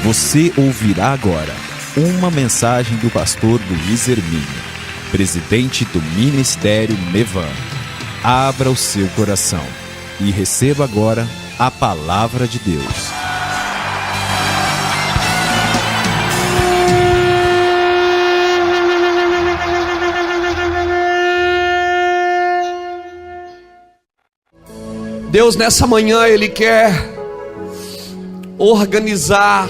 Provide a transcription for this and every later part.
Você ouvirá agora uma mensagem do pastor Luiz Hermínio, presidente do Ministério Nevan. Abra o seu coração e receba agora a palavra de Deus. Deus, nessa manhã, Ele quer organizar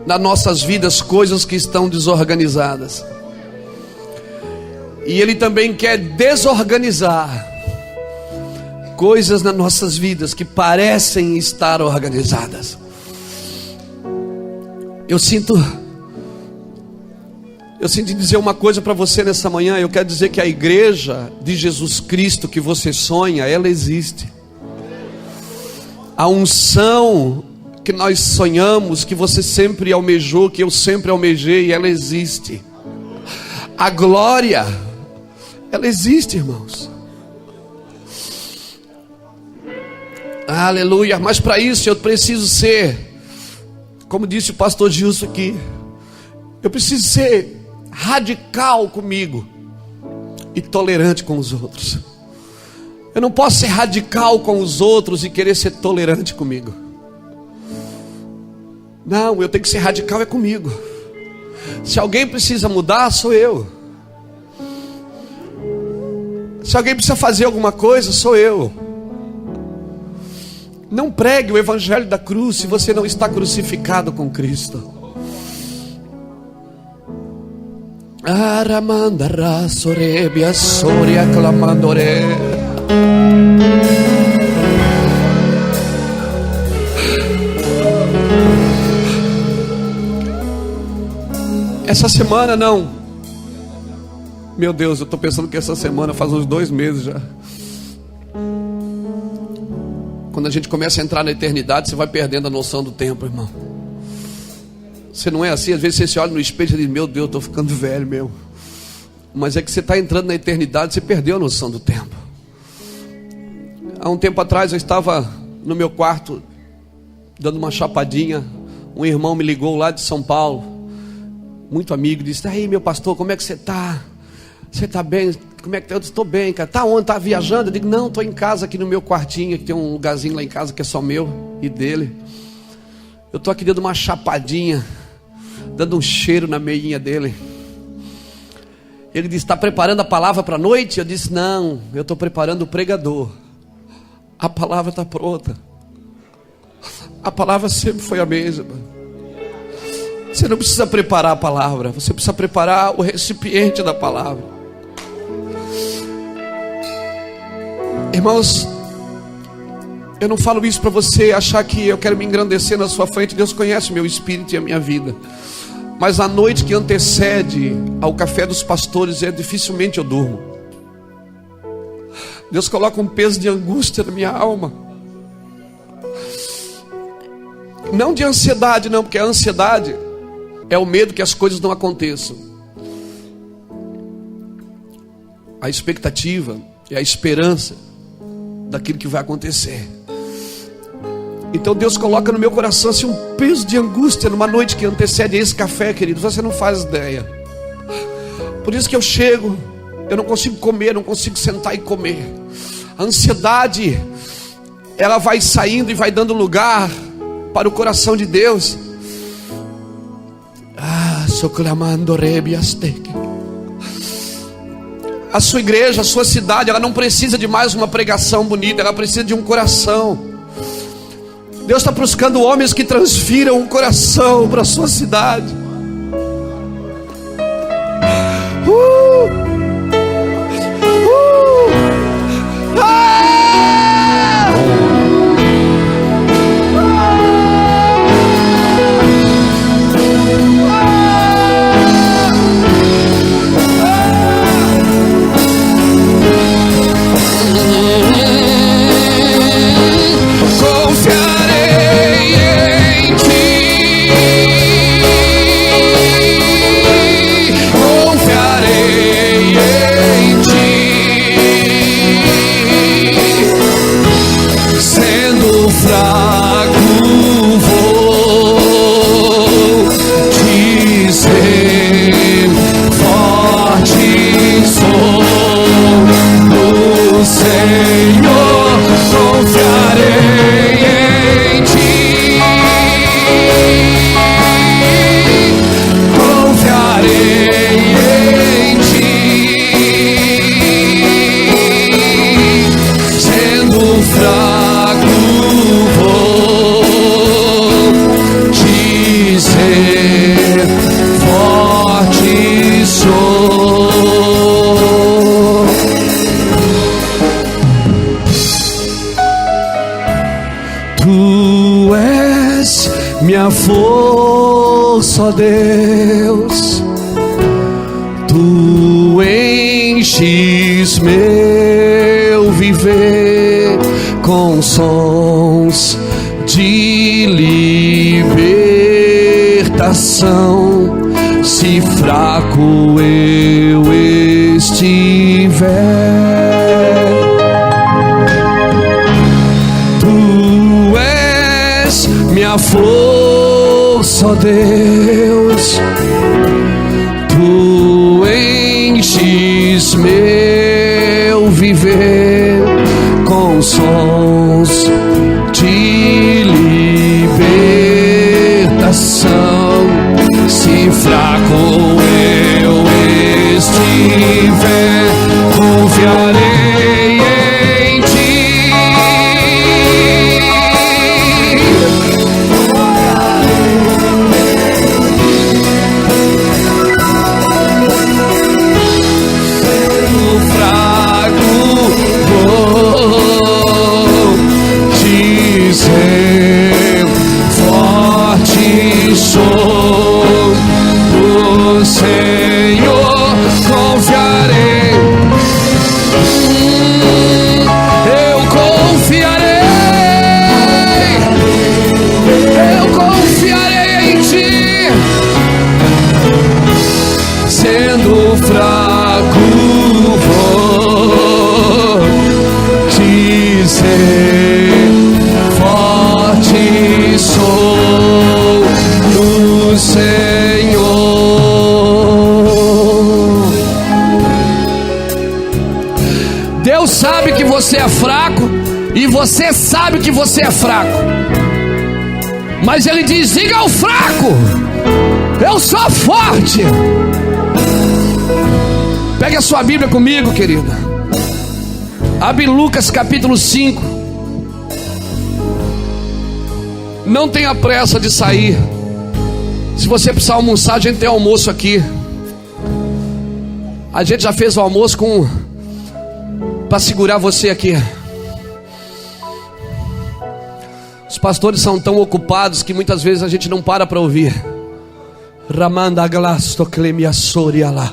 nas nossas vidas coisas que estão desorganizadas. E Ele também quer desorganizar coisas nas nossas vidas que parecem estar organizadas. Eu sinto dizer uma coisa para você nessa manhã. Eu quero dizer que a igreja de Jesus Cristo que você sonha, ela existe. A unção que nós sonhamos, que você sempre almejou, que eu sempre almejei, ela existe. A glória, ela existe, irmãos. Aleluia. Mas para isso eu preciso ser, como disse o pastor Gilson aqui, eu preciso ser radical comigo e tolerante com os outros. Eu não posso ser radical com os outros e querer ser tolerante comigo. Não, eu tenho que ser radical é comigo. Se alguém precisa mudar, sou eu. Se alguém precisa fazer alguma coisa, sou eu. Não pregue o evangelho da cruz se você não está crucificado com Cristo. Aramandara sorebia soria clamandore. Essa semana não. Meu Deus, eu estou pensando que essa semana faz uns 2 meses já. Quando a gente começa a entrar na eternidade, você vai perdendo a noção do tempo, irmão. Você não é assim? Às vezes você se olha no espelho e diz: meu Deus, estou ficando velho mesmo. Mas é que você está entrando na eternidade, você perdeu a noção do tempo. Há um tempo atrás eu estava no meu quarto dando uma chapadinha. Um irmão me ligou lá de São Paulo, muito amigo, disse: aí meu pastor, como é que você está? Você está bem? Como é que eu estou bem, cara? Está onde? Está viajando? Eu digo: não, estou em casa aqui no meu quartinho, que tem um lugarzinho lá em casa que é só meu e dele. Eu estou aqui dando uma chapadinha, dando um cheiro na meinha dele. Ele disse: está preparando a palavra para a noite? Eu disse: não, eu estou preparando o pregador. A palavra está pronta. A palavra sempre foi a mesma. Você não precisa preparar a palavra, você precisa preparar o recipiente da palavra. Irmãos, eu não falo isso para você achar que eu quero me engrandecer na sua frente. Deus conhece o meu espírito e a minha vida. Mas a noite que antecede ao café dos pastores, dificilmente eu durmo. Deus coloca um peso de angústia na minha alma. Não de ansiedade não, porque a ansiedade é o medo que as coisas não aconteçam. A expectativa é a esperança daquilo que vai acontecer. Então Deus coloca no meu coração assim um peso de angústia numa noite que antecede esse café, querido. Você não faz ideia. Por isso que eu chego, eu não consigo comer, não consigo sentar e comer. A ansiedade, ela vai saindo e vai dando lugar para o coração de Deus. Sou clamando rebiastec. A sua igreja, a sua cidade, ela não precisa de mais uma pregação bonita, ela precisa de um coração. Deus está buscando homens que transfiram o coração para a sua cidade. Confiarei minha força, ó Deus. Tu enches meu viver com sons de libertação. Se fraco eu estiver, Tu és minha força, ó Deus. Tu enches meu viver com sons de libertação. Se fraco eu estiver, confiarei em Ti. Sendo fraco, vou dizer, forte sou. O Senhor confiarei. Eu confiarei. Eu confiarei em Ti. Sendo fraco, vou dizer, forte sou no Senhor. Deus sabe que você é fraco e você sabe que você é fraco, mas Ele diz: diga ao fraco, eu sou forte. Pegue a sua Bíblia comigo, querida. Abre Lucas capítulo 5. Não tenha pressa de sair. Se você precisar almoçar, a gente tem almoço aqui. A gente já fez o almoço para segurar você aqui. Os pastores são tão ocupados que muitas vezes a gente não para ouvir. Ramanda glasto clemia soria lá.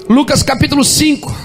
Lucas capítulo 5.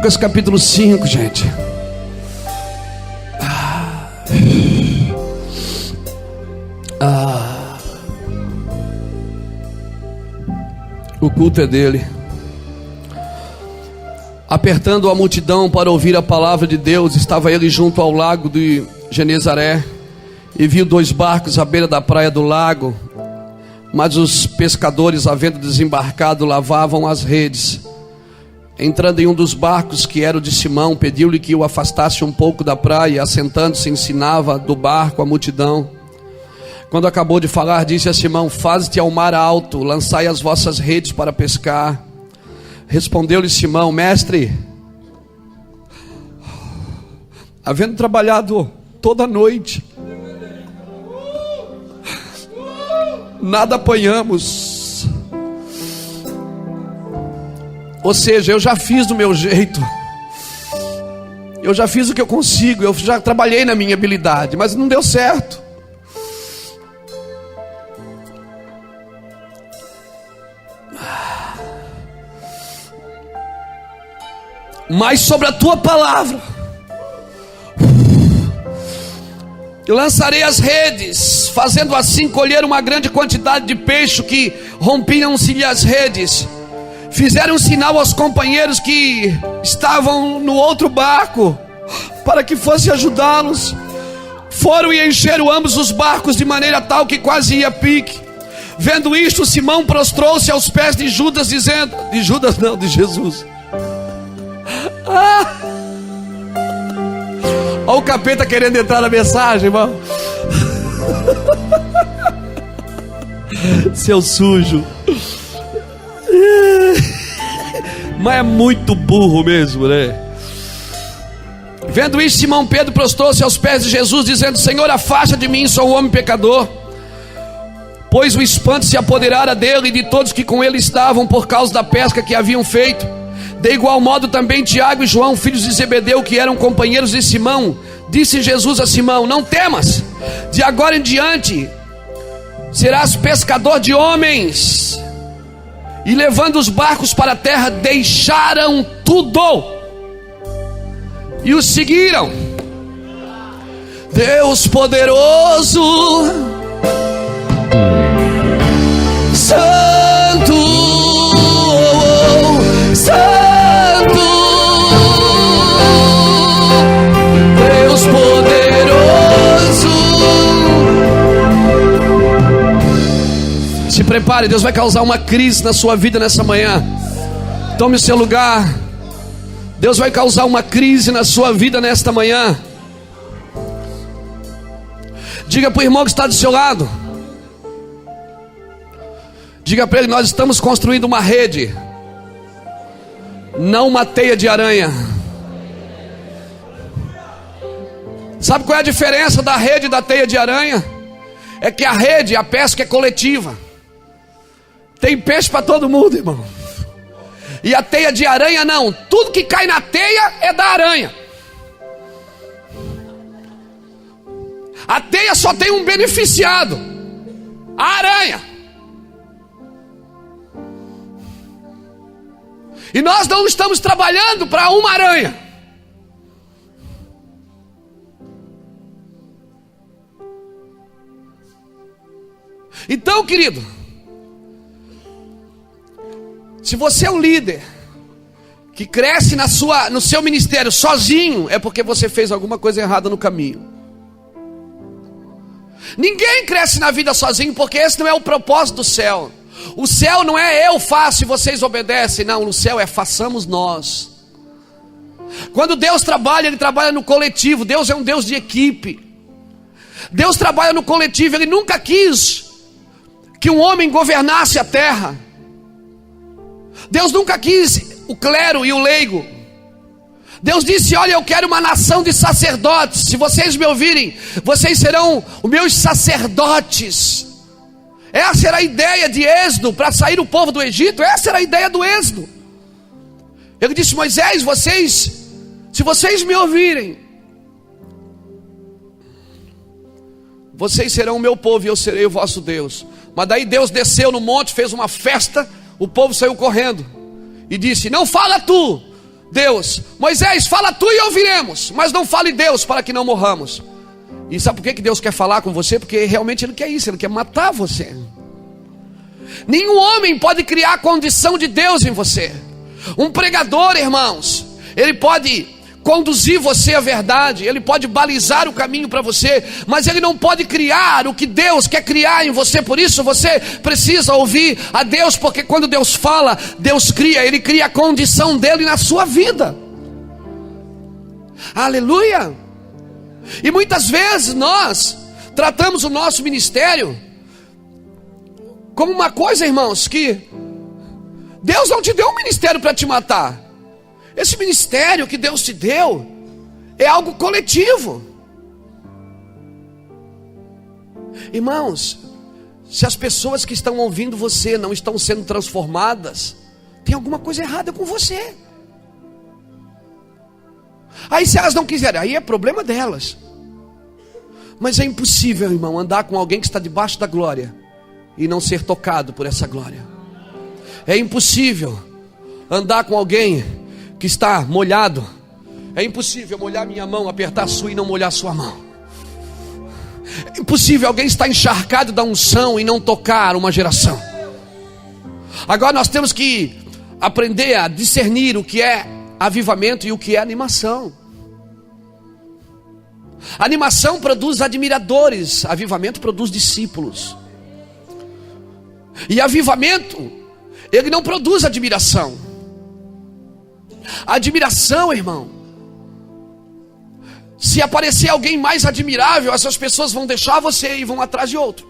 Lucas capítulo 5, gente. O culto é dele. Apertando a multidão para ouvir a palavra de Deus, estava ele junto ao lago de Genezaré, e viu 2 barcos à beira da praia do lago, mas os pescadores, havendo desembarcado, lavavam as redes. Entrando em um dos barcos, que era o de Simão, pediu-lhe que o afastasse um pouco da praia, e assentando-se ensinava do barco a multidão. Quando acabou de falar, disse a Simão: faze-te ao mar alto, lançai as vossas redes para pescar. Respondeu-lhe Simão: mestre, havendo trabalhado toda a noite, nada apanhamos. Ou seja, eu já fiz do meu jeito, eu já fiz o que eu consigo, eu já trabalhei na minha habilidade, mas não deu certo. Mas sobre a tua palavra eu lançarei as redes. Fazendo assim, colheram uma grande quantidade de peixe, que rompiam-se-lhe as redes. Fizeram um sinal aos companheiros que estavam no outro barco, para que fosse ajudá-los. Foram e encheram ambos os barcos, de maneira tal que quase ia a pique. Vendo isto, Simão prostrou-se aos pés de Judas, dizendo... De Judas não, de Jesus. Olha o capeta querendo entrar na mensagem, irmão. Seu sujo. Mas é muito burro mesmo, né? Vendo isso, Simão Pedro prostrou-se aos pés de Jesus, dizendo: Senhor, afasta de mim, sou um homem pecador. Pois o espanto se apoderara dele e de todos que com ele estavam, por causa da pesca que haviam feito. De igual modo também Tiago e João, filhos de Zebedeu, que eram companheiros de Simão. Disse Jesus a Simão: não temas, de agora em diante serás pescador de homens. E levando os barcos para a terra, deixaram tudo e os seguiram. Deus poderoso, Santo, Santo, Deus poderoso. Se prepare, Deus vai causar uma crise na sua vida nessa manhã. Tome o seu lugar. Deus vai causar uma crise na sua vida nesta manhã. Diga para o irmão que está do seu lado. Diga para ele: nós estamos construindo uma rede, não uma teia de aranha. Sabe qual é a diferença da rede e da teia de aranha? É que a rede, a pesca é coletiva. Tem peixe para todo mundo, irmão. E a teia de aranha não. Tudo que cai na teia é da aranha. A teia só tem um beneficiado: a aranha. E nós não estamos trabalhando para uma aranha. Então, querido, se você é um líder que cresce no seu ministério sozinho, é porque você fez alguma coisa errada no caminho. Ninguém cresce na vida sozinho, porque esse não é o propósito do céu. O céu não é eu faço e vocês obedecem. Não, no céu é façamos nós. Quando Deus trabalha, Ele trabalha no coletivo. Deus é um Deus de equipe. Deus trabalha no coletivo. Ele nunca quis que um homem governasse a terra. Deus nunca quis o clero e o leigo. Deus disse: olha, eu quero uma nação de sacerdotes. Se vocês me ouvirem, vocês serão os meus sacerdotes. Essa era a ideia de Êxodo, para sair o povo do Egito. Essa era a ideia do Êxodo. Ele disse: Moisés, se vocês me ouvirem, vocês serão o meu povo e eu serei o vosso Deus. Mas daí Deus desceu no monte, fez uma festa, o povo saiu correndo e disse: não fala tu, Deus: Moisés, fala tu e ouviremos, mas não fale Deus, para que não morramos. E sabe por que Deus quer falar com você? Porque realmente Ele quer isso, Ele quer matar você. Nenhum homem pode criar a condição de Deus em você. Um pregador, irmãos, ele pode conduzir você à verdade, ele pode balizar o caminho para você, mas ele não pode criar o que Deus quer criar em você. Por isso você precisa ouvir a Deus, porque quando Deus fala, Deus cria, Ele cria a condição dele na sua vida. Aleluia! E muitas vezes nós tratamos o nosso ministério como uma coisa, irmãos, que Deus não te deu um ministério para te matar. Esse ministério que Deus te deu é algo coletivo. Irmãos, se as pessoas que estão ouvindo você não estão sendo transformadas, tem alguma coisa errada com você. Aí se elas não quiserem, aí é problema delas. Mas é impossível, irmão, andar com alguém que está debaixo da glória e não ser tocado por essa glória. É impossível andar com alguém que está molhado. É impossível molhar minha mão, apertar a sua e não molhar a sua mão. É impossível alguém estar encharcado da unção e não tocar uma geração. Agora nós temos que aprender a discernir o que é avivamento e o que é animação. Animação produz admiradores, avivamento produz discípulos. E avivamento, ele não produz admiração. Admiração, irmão, se aparecer alguém mais admirável, essas pessoas vão deixar você e vão atrás de outro.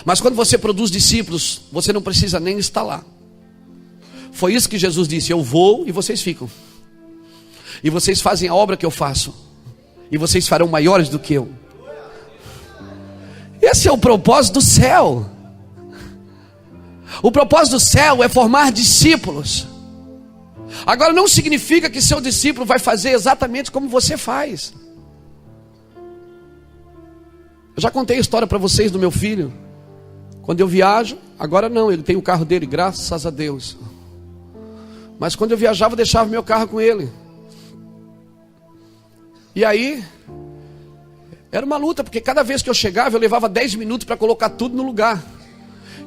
Mas quando você produz discípulos, você não precisa nem estar lá. Foi isso que Jesus disse: eu vou e vocês ficam. E vocês fazem a obra que eu faço. E vocês farão maiores do que eu. Esse é o propósito do céu. O propósito do céu é formar discípulos. Agora não significa que seu discípulo vai fazer exatamente como você faz. Eu já contei a história para vocês do meu filho. Quando eu viajo, agora não, ele tem o carro dele, graças a Deus. Mas quando eu viajava, eu deixava meu carro com ele. E aí, era uma luta, porque cada vez que eu chegava, eu levava 10 minutos para colocar tudo no lugar.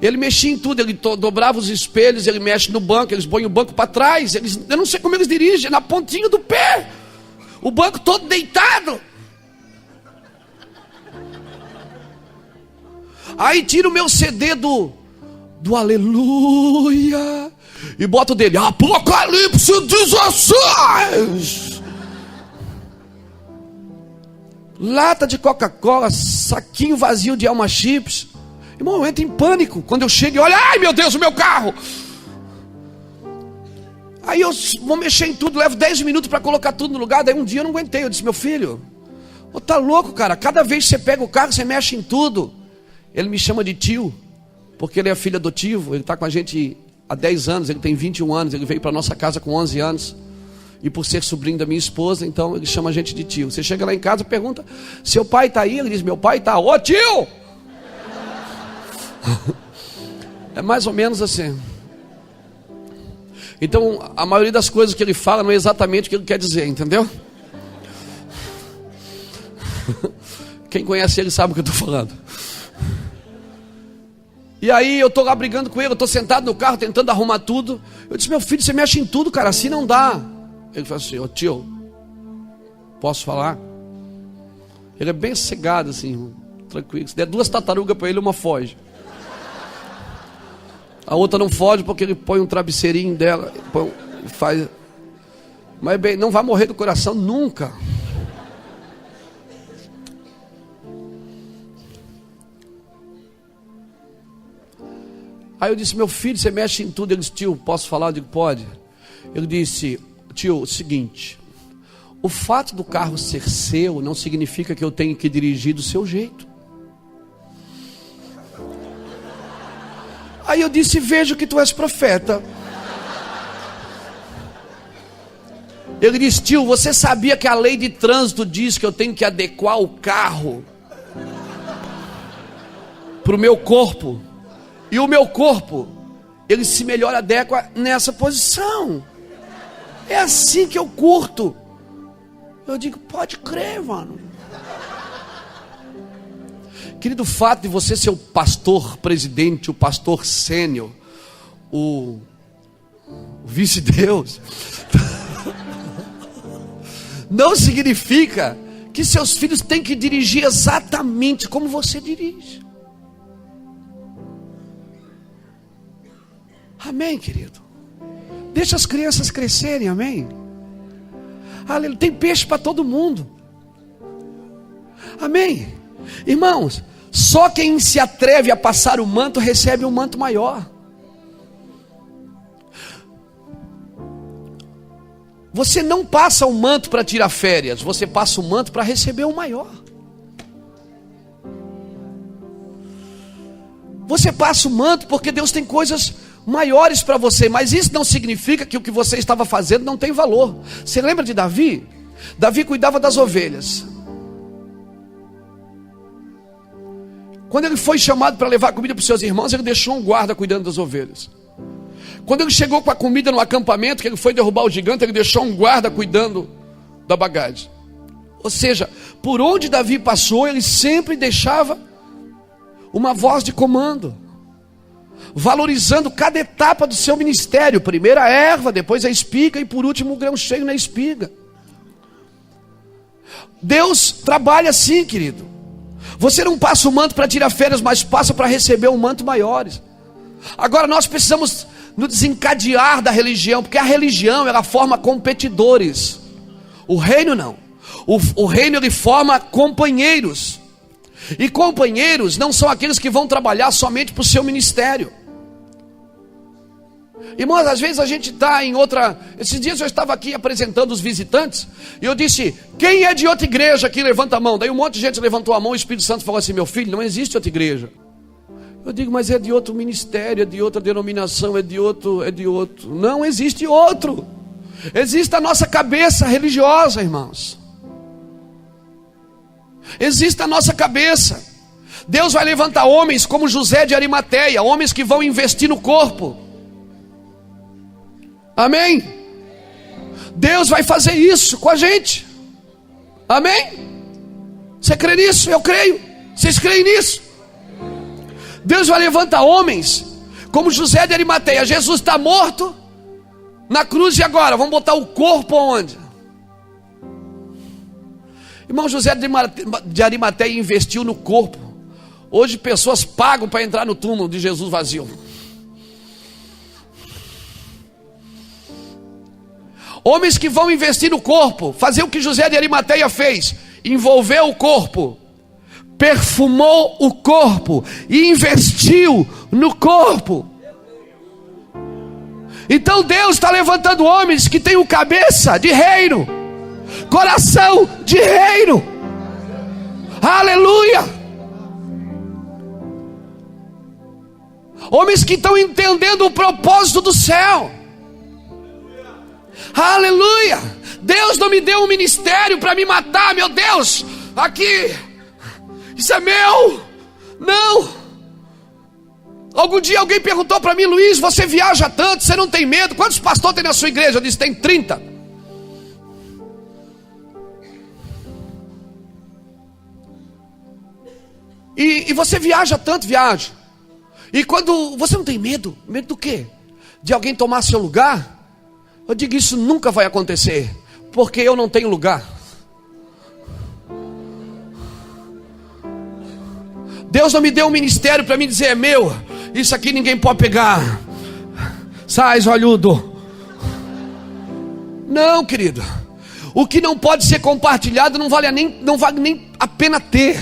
Ele mexia em tudo, ele dobrava os espelhos, ele mexe no banco, eles põem o banco para trás, eu não sei como eles dirigem, na pontinha do pé, o banco todo deitado. Aí tira o meu CD do Aleluia e bota o dele, Apocalipse 16. Lata de Coca-Cola, saquinho vazio de Alma Chips. Irmão, eu entro em pânico quando eu chego e olho, ai meu Deus, o meu carro. Aí eu vou mexer em tudo, levo 10 minutos para colocar tudo no lugar. Daí um dia eu não aguentei, eu disse: meu filho, tá louco, cara, cada vez que você pega o carro, você mexe em tudo. Ele me chama de tio, porque ele é filho adotivo. Ele está com a gente há 10 anos, ele tem 21 anos, ele veio para nossa casa com 11 anos. E por ser sobrinho da minha esposa, então ele chama a gente de tio. Você chega lá em casa e pergunta: seu pai está aí? Ele diz: meu pai está. Ô tio! É mais ou menos assim. Então a maioria das coisas que ele fala não é exatamente o que ele quer dizer, entendeu? Quem conhece ele sabe o que eu estou falando. E aí eu estou lá brigando com ele, eu estou sentado no carro tentando arrumar tudo. Eu disse: meu filho, você mexe em tudo, cara, assim não dá. Ele falou assim: ô tio, posso falar? Ele é bem cegado assim, tranquilo. Se der 2 tartarugas para ele, uma foge. A outra não foge porque ele põe um travesseirinho dela, faz. Mas bem, não vai morrer do coração nunca. Aí eu disse: meu filho, você mexe em tudo. Ele disse: tio, posso falar? Eu digo: pode. Ele disse: tio, o seguinte, o fato do carro ser seu não significa que eu tenho que dirigir do seu jeito. Aí eu disse: vejo que tu és profeta. Ele disse: tio, você sabia que a lei de trânsito diz que eu tenho que adequar o carro para o meu corpo? E o meu corpo, ele se melhor adequa nessa posição. É assim que eu curto. Eu digo, pode crer, mano. Querido, o fato de você ser o pastor presidente, o pastor sênior, o vice-deus, não significa que seus filhos têm que dirigir exatamente como você dirige. Amém, querido? Deixa as crianças crescerem, amém? Aleluia. Tem peixe para todo mundo. Amém? Irmãos, só quem se atreve a passar o manto recebe um manto maior. Você não passa o manto para tirar férias, você passa o manto para receber o maior. Você passa o manto porque Deus tem coisas maiores para você, mas isso não significa que o que você estava fazendo não tem valor. Você lembra de Davi? Davi cuidava das ovelhas. Quando ele foi chamado para levar comida para os seus irmãos, ele deixou um guarda cuidando das ovelhas. Quando ele chegou com a comida no acampamento, que ele foi derrubar o gigante, ele deixou um guarda cuidando da bagagem. Ou seja, por onde Davi passou, ele sempre deixava uma voz de comando, valorizando cada etapa do seu ministério. Primeiro a erva, depois a espiga e por último o grão cheio na espiga. Deus trabalha assim, querido. Você não passa o manto para tirar férias, mas passa para receber um manto maiores. Agora nós precisamos nos desencadear da religião, porque a religião ela forma competidores. O reino não. O reino ele forma companheiros. E companheiros não são aqueles que vão trabalhar somente para o seu ministério. Irmãos, às vezes a gente está em outra... Esses dias eu estava aqui apresentando os visitantes, e eu disse, quem é de outra igreja aqui? Levanta a mão. Daí um monte de gente levantou a mão, e o Espírito Santo falou assim, meu filho, não existe outra igreja. Eu digo, mas é de outro ministério, é de outra denominação, é de outro. Não existe outro. Existe a nossa cabeça religiosa, irmãos. Existe a nossa cabeça. Deus vai levantar homens como José de Arimateia, homens que vão investir no corpo. Amém? Deus vai fazer isso com a gente. Amém? Você crê nisso? Eu creio. Vocês creem nisso? Deus vai levantar homens como José de Arimateia. Jesus está morto na cruz e agora? Vamos botar o corpo onde? Irmão, José de Arimateia investiu no corpo. Hoje pessoas pagam para entrar no túmulo de Jesus vazio. Homens que vão investir no corpo, fazer o que José de Arimateia fez, envolveu o corpo, perfumou o corpo e investiu no corpo. Então Deus está levantando homens que têm o cabeça de reino, coração de reino. Aleluia! Homens que estão entendendo o propósito do céu. Aleluia! Deus não me deu um ministério para me matar, meu Deus. Aqui, isso é meu. Não. Algum dia alguém perguntou para mim, Luiz, você viaja tanto, você não tem medo? Quantos pastores tem na sua igreja? Eu disse, tem 30. E você viaja tanto, viaja. E quando você não tem medo, medo do quê? De alguém tomar seu lugar? Eu digo, isso nunca vai acontecer, porque eu não tenho lugar. Deus não me deu um ministério para me dizer, é meu, isso aqui ninguém pode pegar. Sai, olhudo. Não, querido. O que não pode ser compartilhado não vale nem a pena ter.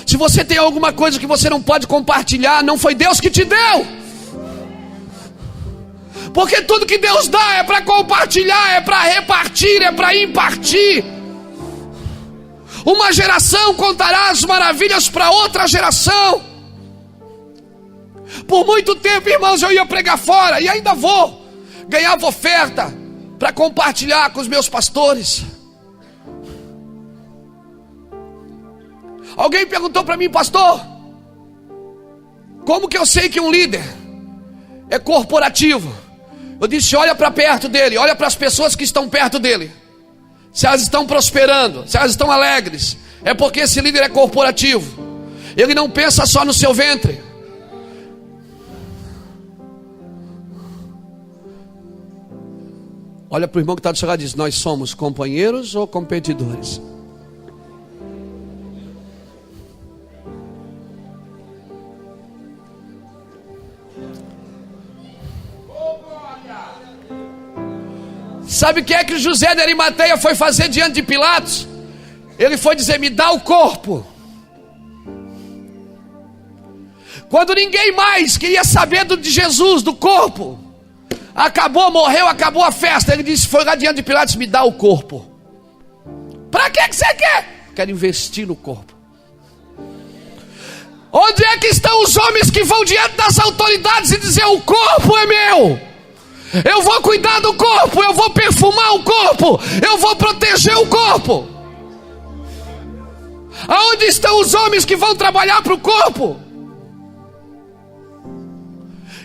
Se você tem alguma coisa que você não pode compartilhar, não foi Deus que te deu. Porque tudo que Deus dá é para compartilhar, é para repartir, é para impartir. Uma geração contará as maravilhas para outra geração. Por muito tempo, irmãos, eu ia pregar fora, e ainda vou. Ganhava oferta para compartilhar com os meus pastores. Alguém perguntou para mim, pastor, como que eu sei que um líder é corporativo. Eu disse, olha para perto dele, olha para as pessoas que estão perto dele. Se elas estão prosperando, se elas estão alegres, é porque esse líder é corporativo. Ele não pensa só no seu ventre. Olha para o irmão que está do seu lado e diz, nós somos companheiros ou competidores? Sabe o que é que José de Arimateia foi fazer diante de Pilatos? Ele foi dizer, me dá o corpo. Quando ninguém mais queria saber de Jesus, do corpo, acabou, morreu, acabou a festa, ele disse, foi lá diante de Pilatos, me dá o corpo. Para que você quer? Quero investir no corpo. Onde é que estão os homens que vão diante das autoridades e dizer, o corpo é meu? Eu vou cuidar do corpo, eu vou perfumar o corpo, eu vou proteger o corpo. Aonde estão os homens que vão trabalhar para o corpo?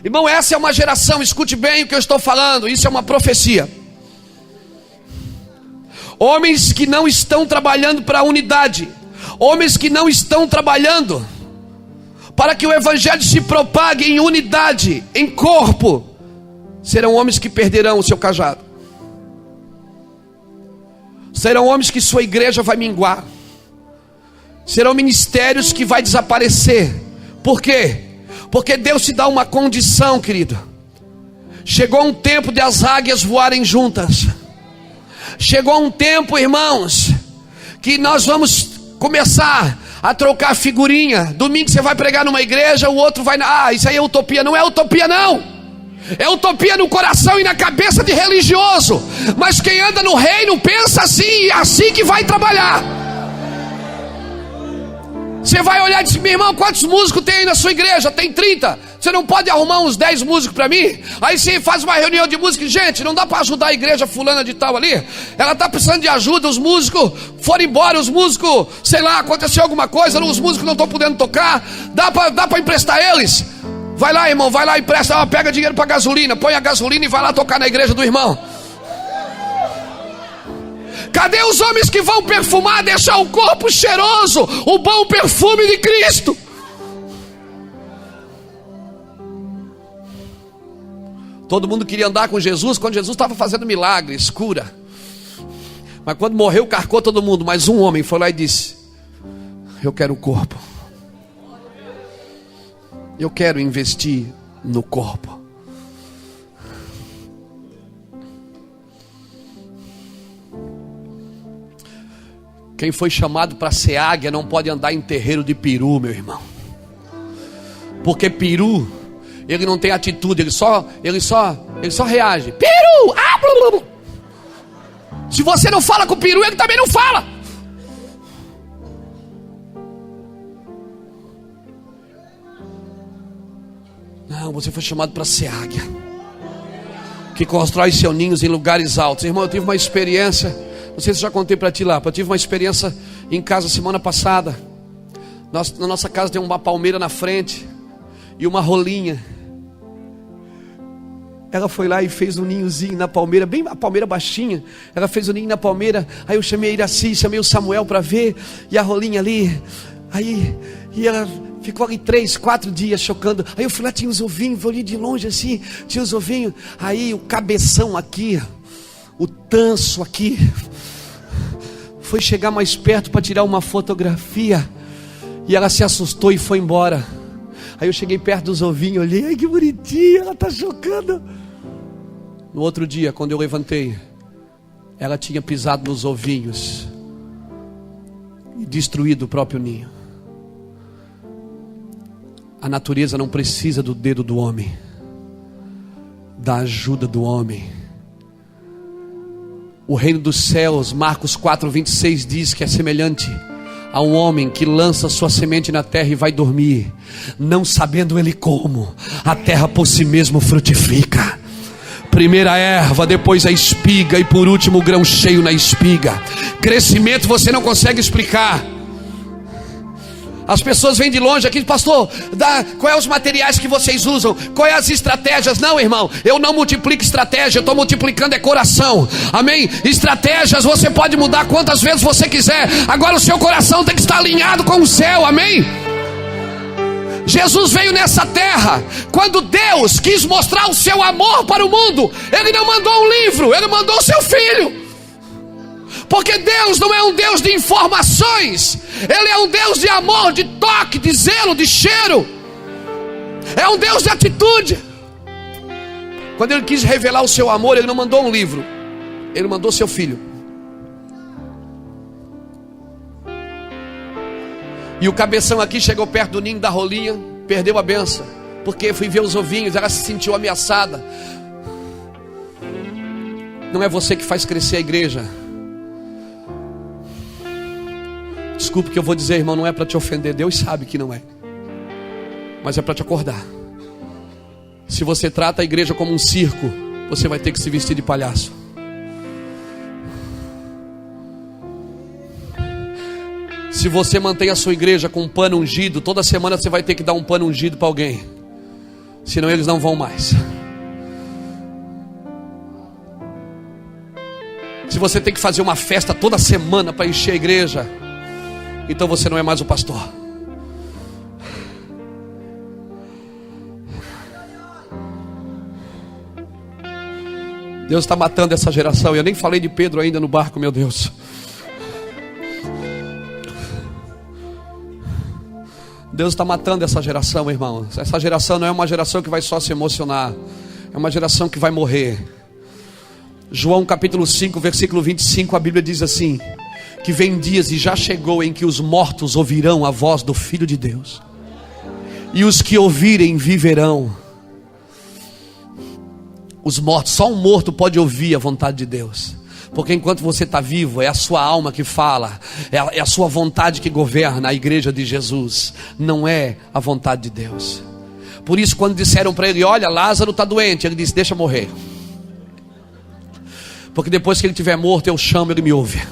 Irmão, essa é uma geração, escute bem o que eu estou falando, isso é uma profecia. Homens que não estão trabalhando para a unidade, homens que não estão trabalhando para que o evangelho se propague em unidade, em corpo, serão homens que perderão o seu cajado. Serão homens que sua igreja vai minguar. Serão ministérios que vai desaparecer. Por quê? Porque Deus te dá uma condição, querido. Chegou um tempo de as águias voarem juntas. Chegou um tempo, irmãos, que nós vamos começar a trocar figurinha. Domingo você vai pregar numa igreja, o outro vai isso aí é utopia. Não é utopia não. É utopia no coração e na cabeça de religioso. Mas quem anda no reino pensa assim, e é assim que vai trabalhar. Você vai olhar e dizer, meu irmão, quantos músicos tem aí na sua igreja? Tem 30. Você não pode arrumar uns 10 músicos para mim? Aí você faz uma reunião de música. Gente, não dá para ajudar a igreja fulana de tal ali? Ela está precisando de ajuda, os músicos foram embora, os músicos, sei lá, aconteceu alguma coisa, os músicos não estão podendo tocar. Dá para emprestar eles? Vai lá, irmão, vai lá, empresta, pega dinheiro para gasolina, põe a gasolina e vai lá tocar na igreja do irmão. Cadê os homens que vão perfumar, deixar o corpo cheiroso, o bom perfume de Cristo? Todo mundo queria andar com Jesus quando Jesus estava fazendo milagres, cura. Mas quando morreu, carcou todo mundo. Mas um homem foi lá e disse, eu quero o corpo. Eu quero investir no corpo. Quem foi chamado para ser águia não pode andar em terreiro de peru, meu irmão. Porque peru, ele não tem atitude, ele só reage. Peru! Ah, blá, blá. Se você não fala com o peru, ele também não fala. Não, você foi chamado para ser águia, que constrói seus ninhos em lugares altos. Irmão, eu tive uma experiência, não sei se eu já contei para ti lá, eu tive uma experiência em casa semana passada. Na nossa casa tem uma palmeira na frente e uma rolinha. Ela foi lá e fez um ninhozinho na palmeira, bem a palmeira baixinha. Ela fez um ninho na palmeira. Aí eu chamei a Iraci, chamei o Samuel para ver. E a rolinha ali. E ela ficou ali 3, 4 dias chocando. Aí eu fui lá, tinha os ovinhos, olhei de longe assim, tinha os ovinhos. Aí o cabeção aqui, o tanso aqui, foi chegar mais perto para tirar uma fotografia. E ela se assustou e foi embora. Aí eu cheguei perto dos ovinhos, olhei, ai que bonitinha, ela está chocando. No outro dia, quando eu levantei, ela tinha pisado nos ovinhos e destruído o próprio ninho. A natureza não precisa do dedo do homem, da ajuda do homem. O reino dos céus, Marcos 4:26 diz que é semelhante a um homem que lança sua semente na terra e vai dormir, não sabendo ele como, a terra por si mesmo frutifica. Primeiro a erva, depois a espiga e por último o grão cheio na espiga. Crescimento você não consegue explicar. As pessoas vêm de longe aqui, pastor, qual é os materiais que vocês usam? Qual é as estratégias? Não, irmão, eu não multiplico estratégia, eu estou multiplicando é coração. Amém? Estratégias você pode mudar quantas vezes você quiser. Agora o seu coração tem que estar alinhado com o céu. Amém? Jesus veio nessa terra. Quando Deus quis mostrar o seu amor para o mundo, Ele não mandou um livro, Ele mandou o seu Filho. Porque Deus não é um Deus de informações, Ele é um Deus de amor, de toque, de zelo, de cheiro. É um Deus de atitude. Quando Ele quis revelar o seu amor, Ele não mandou um livro, Ele mandou seu Filho. E o cabeção aqui chegou perto do ninho da rolinha, perdeu a benção, porque fui ver os ovinhos, ela se sentiu ameaçada. Não é você que faz crescer a igreja. Desculpe o que eu vou dizer, irmão, não é para te ofender, Deus sabe que não é, mas é para te acordar. Se você trata a igreja como um circo, você vai ter que se vestir de palhaço. Se você mantém a sua igreja com um pano ungido, toda semana você vai ter que dar um pano ungido para alguém, senão eles não vão mais. Se você tem que fazer uma festa toda semana para encher a igreja, então você não é mais o pastor. Deus está matando essa geração. Eu nem falei de Pedro ainda no barco, meu Deus. Deus está matando essa geração, irmão. Essa geração não é uma geração que vai só se emocionar, é uma geração que vai morrer. João capítulo 5, versículo 25, a Bíblia diz assim: que vem dias e já chegou em que os mortos ouvirão a voz do Filho de Deus, e os que ouvirem viverão. Os mortos, só um morto pode ouvir a vontade de Deus, porque enquanto você está vivo, é a sua alma que fala, é a sua vontade que governa a igreja de Jesus, não é a vontade de Deus. Por isso, quando disseram para ele: olha, Lázaro está doente, ele disse: deixa morrer, porque depois que ele estiver morto eu chamo, ele me ouve.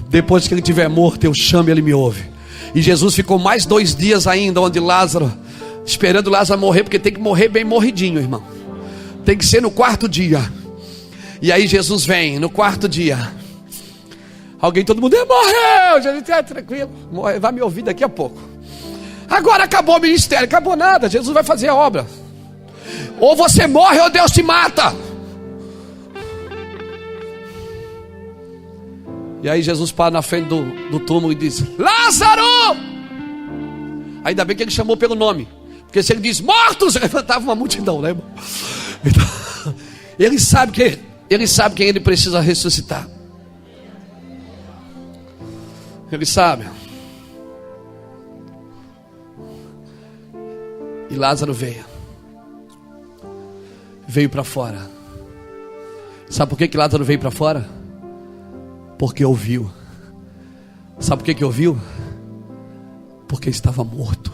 Depois que ele estiver morto eu chamo, ele me ouve. E Jesus ficou mais 2 dias ainda onde Lázaro, esperando Lázaro morrer, porque tem que morrer bem morridinho, irmão. Tem que ser no 4º dia. E aí Jesus vem no 4º dia. Alguém, todo mundo: morreu. Jesus está tranquilo, vai me ouvir daqui a pouco. Agora acabou o ministério. Acabou nada, Jesus vai fazer a obra. Ou você morre ou Deus te mata. E aí Jesus para na frente do túmulo e diz: Lázaro! Ainda bem que ele chamou pelo nome, porque se ele diz mortos, levantava uma multidão, né, irmão? Então, ele sabe quem ele precisa ressuscitar. Ele sabe. E Lázaro veio para fora. Sabe por que Lázaro veio para fora? Porque ouviu. Sabe por que ouviu? Porque estava morto.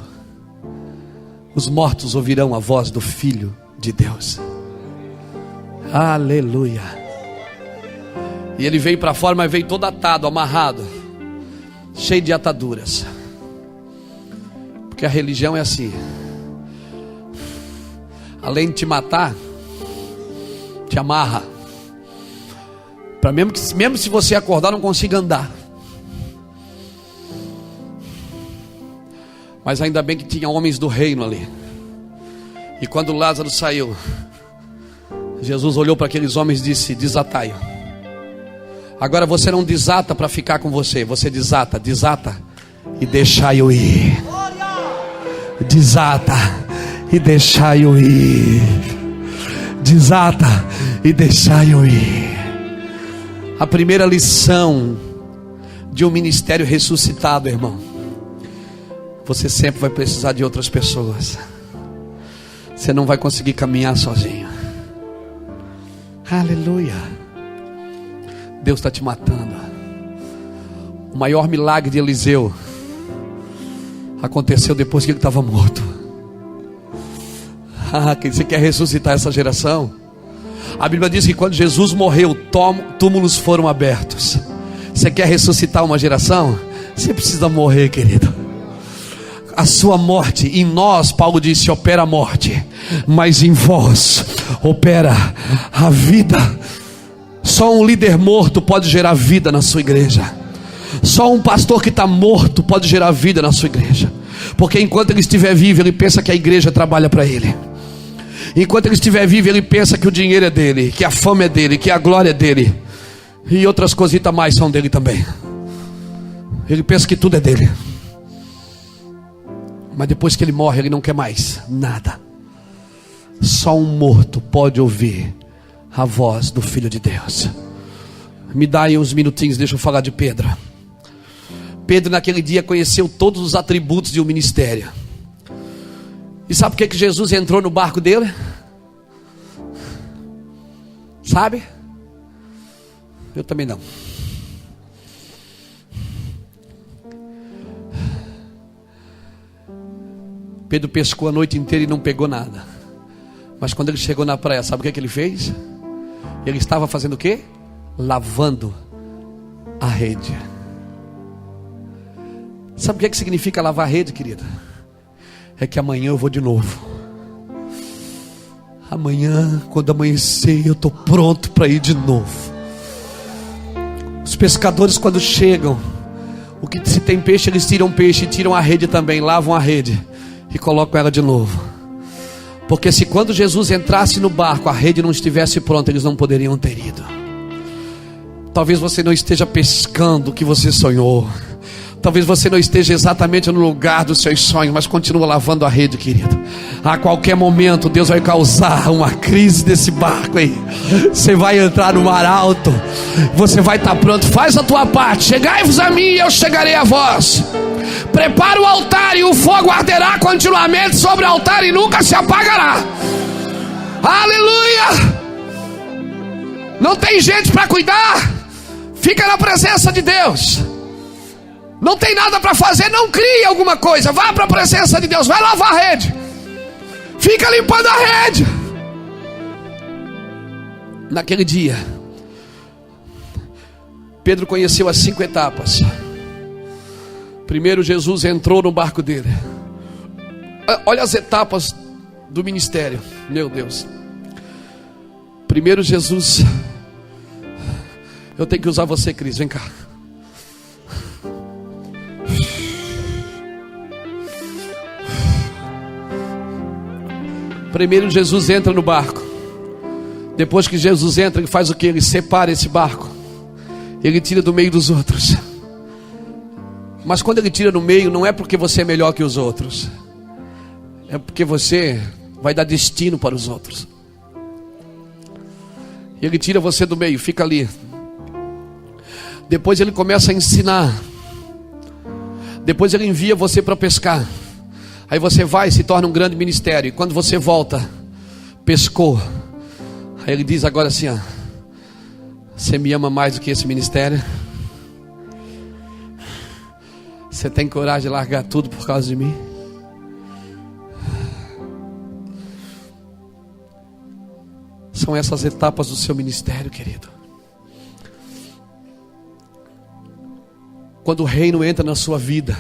Os mortos ouvirão a voz do Filho de Deus. Aleluia. E ele veio para fora, mas veio todo atado, amarrado, cheio de ataduras. Porque a religião é assim: além de te matar, te amarra, para mesmo se você acordar não consiga andar. Mas ainda bem que tinha homens do reino ali. E quando Lázaro saiu, Jesus olhou para aqueles homens e disse: desatai-o. Agora você não desata para ficar com você, você desata e deixai-o ir. Desata e deixai-o ir. Desata e deixai-o ir. A primeira lição de um ministério ressuscitado, irmão: você sempre vai precisar de outras pessoas. Você não vai conseguir caminhar sozinho. Aleluia. Deus está te matando. O maior milagre de Eliseu aconteceu depois que ele estava morto. Você quer ressuscitar essa geração? A Bíblia diz que quando Jesus morreu, túmulos foram abertos. Você quer ressuscitar uma geração? Você precisa morrer, querido. A sua morte, em nós, Paulo disse, opera a morte, mas em vós opera a vida. Só um líder morto pode gerar vida na sua igreja. Só um pastor que está morto pode gerar vida na sua igreja. Porque enquanto ele estiver vivo, ele pensa que a igreja trabalha para ele. Enquanto ele estiver vivo, ele pensa que o dinheiro é dele, que a fama é dele, que a glória é dele, e outras cositas mais são dele também. Ele pensa que tudo é dele. Mas depois que ele morre, ele não quer mais nada. Só um morto pode ouvir a voz do Filho de Deus. Me dá aí uns minutinhos, deixa eu falar de Pedro. Pedro naquele dia conheceu todos os atributos de um ministério. E sabe por que Jesus entrou no barco dele? Sabe? Eu também não. Pedro pescou a noite inteira e não pegou nada. Mas quando ele chegou na praia, sabe o que ele fez? Ele estava fazendo o quê? Lavando a rede. Sabe o que significa lavar a rede, querida? É que amanhã eu vou de novo. Amanhã, quando amanhecer, eu estou pronto para ir de novo. Os pescadores, quando chegam, o que se tem peixe, eles tiram peixe, tiram a rede também, lavam a rede e colocam ela de novo. Porque se quando Jesus entrasse no barco, a rede não estivesse pronta, eles não poderiam ter ido. Talvez você não esteja pescando o que você sonhou. Talvez você não esteja exatamente no lugar dos seus sonhos, mas continua lavando a rede, querido. A qualquer momento Deus vai causar uma crise desse barco aí. Você vai entrar no mar alto. Você vai estar pronto. Faz a tua parte. Chegai-vos a mim e eu chegarei a vós. Prepara o altar e o fogo arderá continuamente sobre o altar e nunca se apagará. Aleluia! Não tem gente para cuidar. Fica na presença de Deus. Não tem nada para fazer, não crie alguma coisa. Vá para a presença de Deus, vai lavar a rede. Fica limpando a rede. Naquele dia, Pedro conheceu as 5 etapas. Primeiro, Jesus entrou no barco dele. Olha as etapas do ministério, meu Deus. Primeiro, Jesus. Eu tenho que usar você, Cris, vem cá. Primeiro Jesus entra no barco. Depois que Jesus entra, ele faz o que? Ele separa esse barco. Ele tira do meio dos outros. Mas quando ele tira no meio, não é porque você é melhor que os outros. É porque você vai dar destino para os outros. E ele tira você do meio, fica ali. Depois ele começa a ensinar. Depois ele envia você para pescar. Aí você vai e se torna um grande ministério. E quando você volta, pescou. Aí ele diz agora assim, ó, você me ama mais do que esse ministério? Você tem coragem de largar tudo por causa de mim? São essas etapas do seu ministério, querido. Quando o reino entra na sua vida,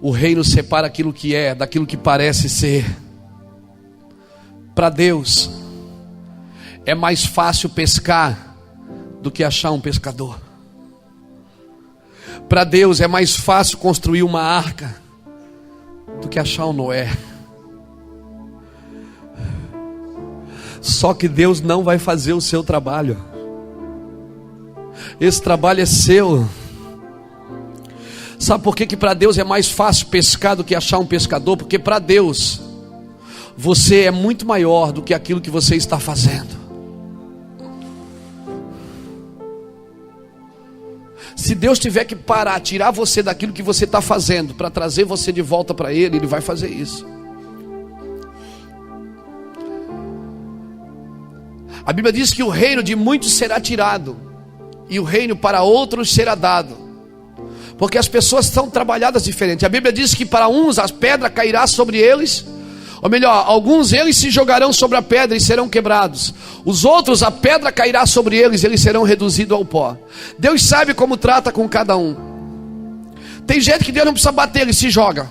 o reino separa aquilo que é daquilo que parece ser. Para Deus é mais fácil pescar do que achar um pescador. Para Deus é mais fácil construir uma arca do que achar um Noé. Só que Deus não vai fazer o seu trabalho. Esse trabalho é seu. Sabe por que para Deus é mais fácil pescar do que achar um pescador? Porque para Deus você é muito maior do que aquilo que você está fazendo. Se Deus tiver que parar, tirar você daquilo que você está fazendo para trazer você de volta para Ele, Ele vai fazer isso. A Bíblia diz que o reino de muitos será tirado e o reino para outros será dado. Porque as pessoas são trabalhadas diferentes. A Bíblia diz que para uns a pedra cairá sobre eles, ou melhor, alguns eles se jogarão sobre a pedra e serão quebrados. Os outros, a pedra cairá sobre eles e eles serão reduzidos ao pó. Deus sabe como trata com cada um. Tem gente que Deus não precisa bater, ele se joga.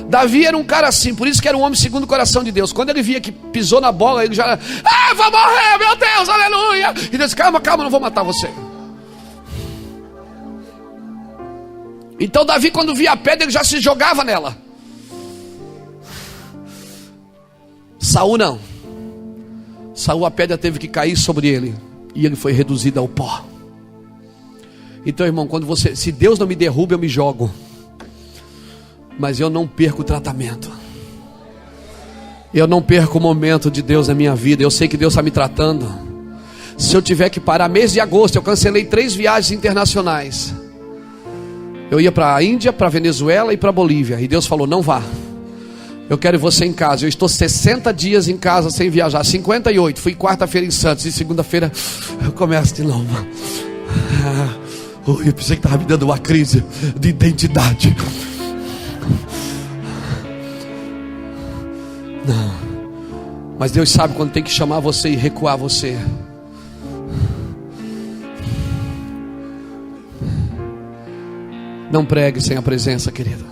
Davi era um cara assim, por isso que era um homem segundo o coração de Deus. Quando ele via que pisou na bola, ele já... vou morrer, meu Deus, aleluia. E Deus disse, calma, não vou matar você. Então Davi, quando via a pedra, ele já se jogava nela. Saul não. Saul, a pedra teve que cair sobre ele, e ele foi reduzido ao pó. Então, irmão, se Deus não me derruba, eu me jogo, mas eu não perco o tratamento. Eu não perco o momento de Deus na minha vida. Eu sei que Deus está me tratando. Se eu tiver que parar, mês de agosto, eu cancelei 3 viagens internacionais. Eu ia para a Índia, para a Venezuela e para a Bolívia. E Deus falou, não vá. Eu quero você em casa. Eu estou 60 dias em casa sem viajar. 58, fui quarta-feira em Santos. E segunda-feira eu começo de novo. Eu pensei que estava me dando uma crise de identidade. Não. Mas Deus sabe quando tem que chamar você e recuar você. Não pregue sem a presença, querido.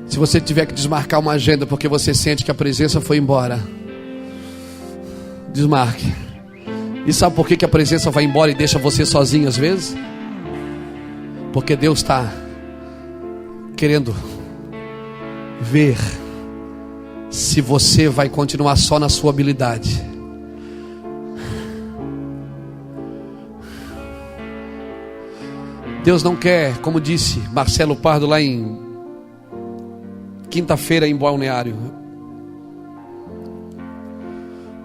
Se você tiver que desmarcar uma agenda porque você sente que a presença foi embora, desmarque. E sabe por que a presença vai embora e deixa você sozinho às vezes? Porque Deus está querendo ver se você vai continuar só na sua habilidade. Deus não quer, como disse Marcelo Pardo lá em quinta-feira em Balneário,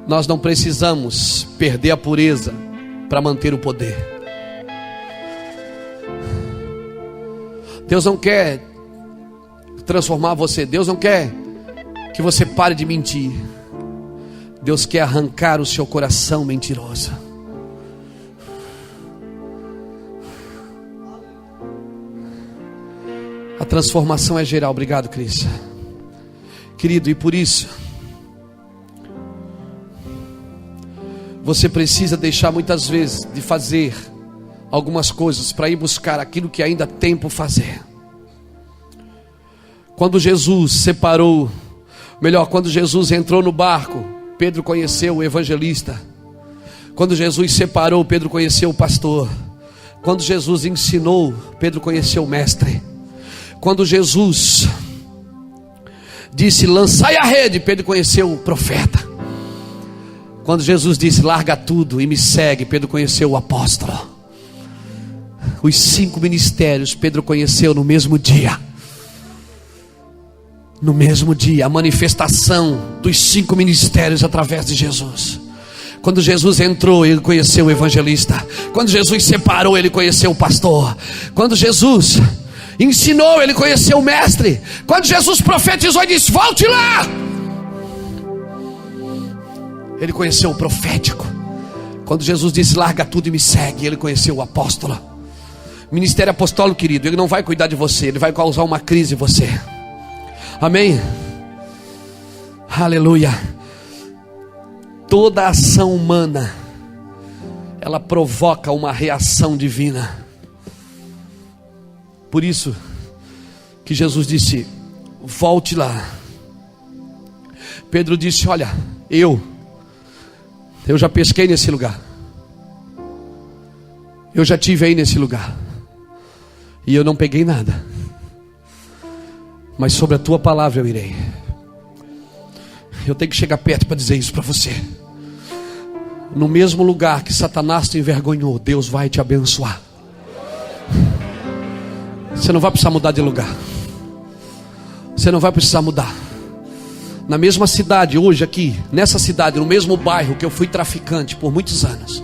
nós não precisamos perder a pureza para manter o poder. Deus não quer transformar você. Deus não quer que você pare de mentir. Deus quer arrancar o seu coração mentiroso. A transformação é geral. Obrigado, Cris. Querido, e por isso você precisa deixar muitas vezes de fazer algumas coisas para ir buscar aquilo que ainda tem por fazer. Quando Jesus separou, quando Jesus entrou no barco, Pedro conheceu o evangelista. Quando Jesus separou, Pedro conheceu o pastor. Quando Jesus ensinou, Pedro conheceu o mestre. Quando Jesus disse, lançai a rede, Pedro conheceu o profeta. Quando Jesus disse, larga tudo e me segue, Pedro conheceu o apóstolo. Os 5 ministérios Pedro conheceu no mesmo dia. No mesmo dia, a manifestação dos 5 ministérios através de Jesus. Quando Jesus entrou, ele conheceu o evangelista. Quando Jesus separou, ele conheceu o pastor. Quando Jesus ensinou, ele conheceu o mestre. Quando Jesus profetizou e disse, volte lá, ele conheceu o profético. Quando Jesus disse, larga tudo e me segue, ele conheceu o apóstolo. Ministério apostólico, querido, ele não vai cuidar de você, ele vai causar uma crise em você. Amém? Aleluia. Toda ação humana, ela provoca uma reação divina. Por isso que Jesus disse, volte lá. Pedro disse, olha, eu já pesquei nesse lugar. Eu já tive aí nesse lugar. E eu não peguei nada. Mas sobre a tua palavra eu irei. Eu tenho que chegar perto para dizer isso para você. No mesmo lugar que Satanás te envergonhou, Deus vai te abençoar. Você não vai precisar mudar de lugar. Você não vai precisar mudar. Na mesma cidade, hoje aqui, nessa cidade, no mesmo bairro que eu fui traficante por muitos anos,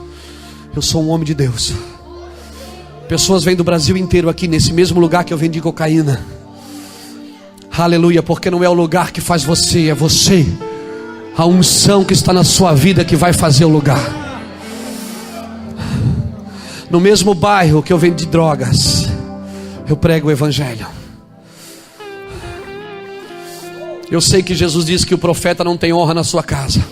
eu sou um homem de Deus. Pessoas vêm do Brasil inteiro aqui, nesse mesmo lugar que eu vendi cocaína. Aleluia, porque não é o lugar que faz você, é você. A unção que está na sua vida que vai fazer o lugar. No mesmo bairro que eu vendi drogas, eu prego o evangelho. Eu sei que Jesus disse que o profeta não tem honra na sua casa.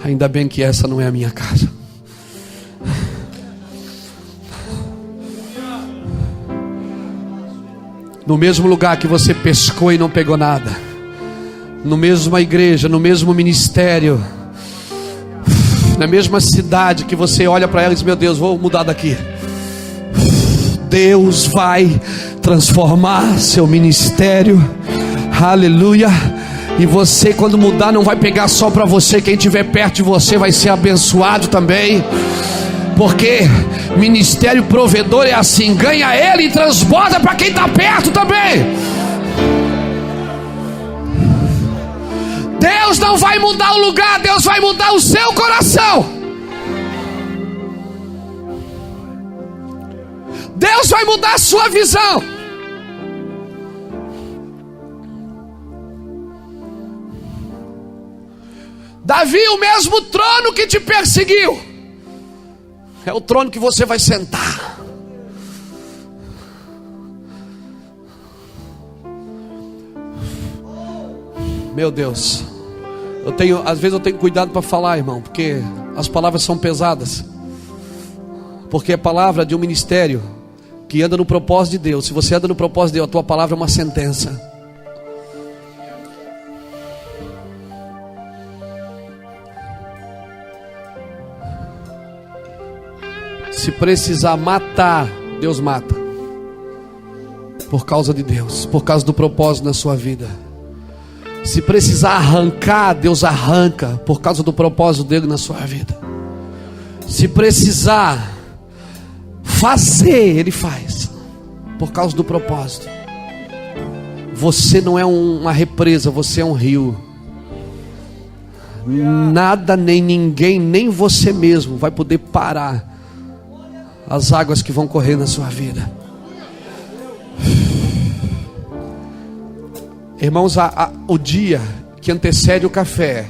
Ainda bem que essa não é a minha casa. no mesmo lugar que você pescou e não pegou nada, no mesma igreja, no mesmo ministério, na mesma cidade que você olha para ela e diz: meu Deus, vou mudar daqui. Deus vai transformar seu ministério, aleluia. E você, quando mudar, não vai pegar só para você, quem estiver perto de você vai ser abençoado também. Porque ministério provedor é assim: ganha ele e transborda para quem está perto também. Deus não vai mudar o lugar, Deus vai mudar o seu coração. Deus vai mudar a sua visão. Davi, o mesmo trono que te perseguiu, é o trono que você vai sentar. Meu Deus, às vezes eu tenho cuidado para falar, irmão, porque as palavras são pesadas. Porque é palavra de um ministério que anda no propósito de Deus. Se você anda no propósito de Deus, a tua palavra é uma sentença. Se precisar matar, Deus mata. Por causa de Deus, por causa do propósito na sua vida. Se precisar arrancar, Deus arranca, por causa do propósito dele na sua vida. Se precisar fazer, ele faz, por causa do propósito. Você não é uma represa, você é um rio. Nada, nem ninguém, nem você mesmo vai poder parar as águas que vão correr na sua vida. Irmãos, o dia que antecede o café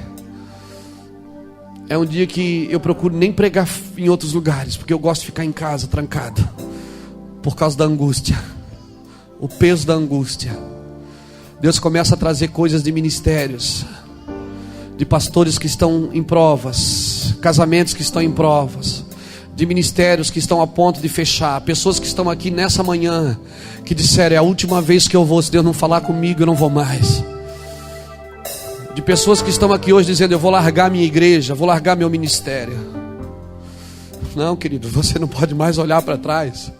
é um dia que eu procuro nem pregar em outros lugares, porque eu gosto de ficar em casa, trancado, por causa da angústia, o peso da angústia. Deus começa a trazer coisas de ministérios, de pastores que estão em provas, casamentos que estão em provas, de ministérios que estão a ponto de fechar, pessoas que estão aqui nessa manhã, que disseram: é a última vez que eu vou, se Deus não falar comigo eu não vou mais. De pessoas que estão aqui hoje dizendo: eu vou largar minha igreja, vou largar meu ministério. Não, querido, você não pode mais olhar para trás.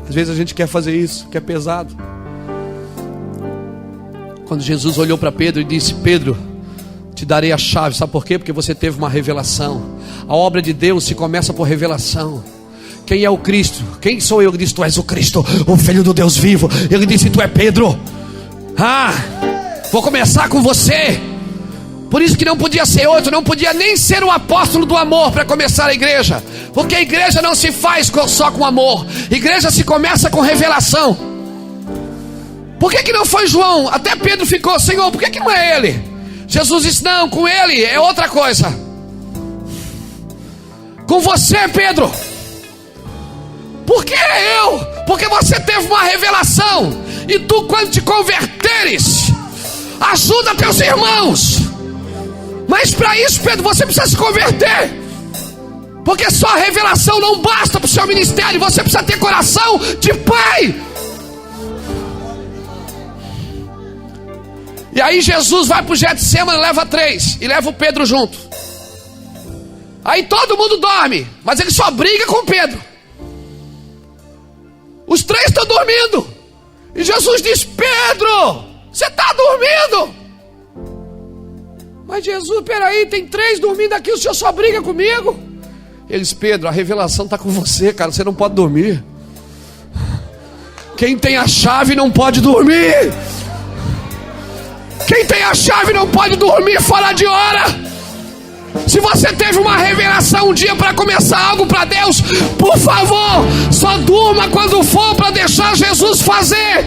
Às vezes a gente quer fazer isso, que é pesado. Quando Jesus olhou para Pedro e disse: Pedro, te darei a chave. Sabe por quê? Porque você teve uma revelação. A obra de Deus se começa por revelação. Quem é o Cristo? Quem sou eu? Ele disse: tu és o Cristo, o Filho do Deus vivo. Ele disse: tu é Pedro. Vou começar com você. Por isso que não podia ser outro, não podia nem ser o apóstolo do amor para começar a igreja. Porque a igreja não se faz só com amor. A igreja se começa com revelação. Por que não foi João? Até Pedro ficou: Senhor, por que não é ele? Jesus disse: não, com ele é outra coisa. Com você, Pedro. Por que eu? Porque você teve uma revelação. E tu, quando te converteres, ajuda teus irmãos. Mas para isso, Pedro, você precisa se converter. Porque só a revelação não basta para o seu ministério. Você precisa ter coração de pai. E aí Jesus vai para o Getsemane, leva 3 e leva o Pedro junto. Aí todo mundo dorme, mas ele só briga com Pedro. Os 3 estão dormindo. E Jesus diz: Pedro, você está dormindo? Mas Jesus, peraí, tem 3 dormindo aqui, o senhor só briga comigo? Eles: Pedro, a revelação está com você, cara, você não pode dormir. Quem tem a chave não pode dormir. Quem tem a chave não pode dormir fora de hora. Se você teve uma revelação um dia para começar algo para Deus, por favor, só durma quando for para deixar Jesus fazer.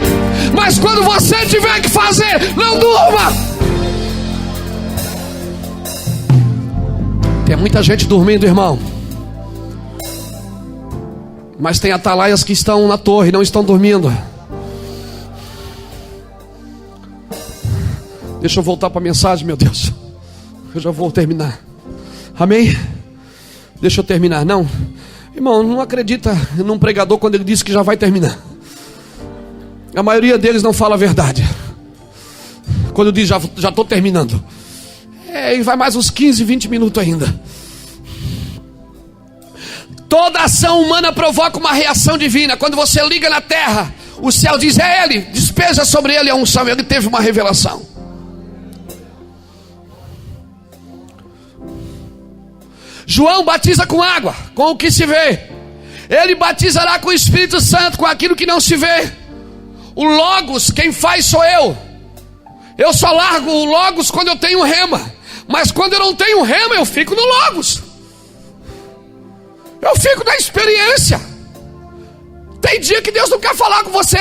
Mas quando você tiver que fazer, não durma. Tem muita gente dormindo, irmão. Mas tem atalaias que estão na torre, não estão dormindo. Deixa eu voltar para a mensagem, meu Deus. Eu já vou terminar. Amém? Deixa eu terminar. Não, Irmão, não acredita num pregador quando ele diz que já vai terminar. A maioria deles não fala a verdade. Quando diz já estou terminando, e vai mais uns 15, 20 minutos ainda. Toda ação humana provoca uma reação divina. Quando você liga na terra, o céu diz: é ele, despeja sobre ele a unção. Ele teve uma revelação. João batiza com água, com o que se vê. Ele batizará com o Espírito Santo, com aquilo que não se vê. O Logos, quem faz sou eu. Eu só largo o Logos quando eu tenho rema. Mas quando eu não tenho rema, eu fico no Logos. Eu fico na experiência. Tem dia que Deus não quer falar com você.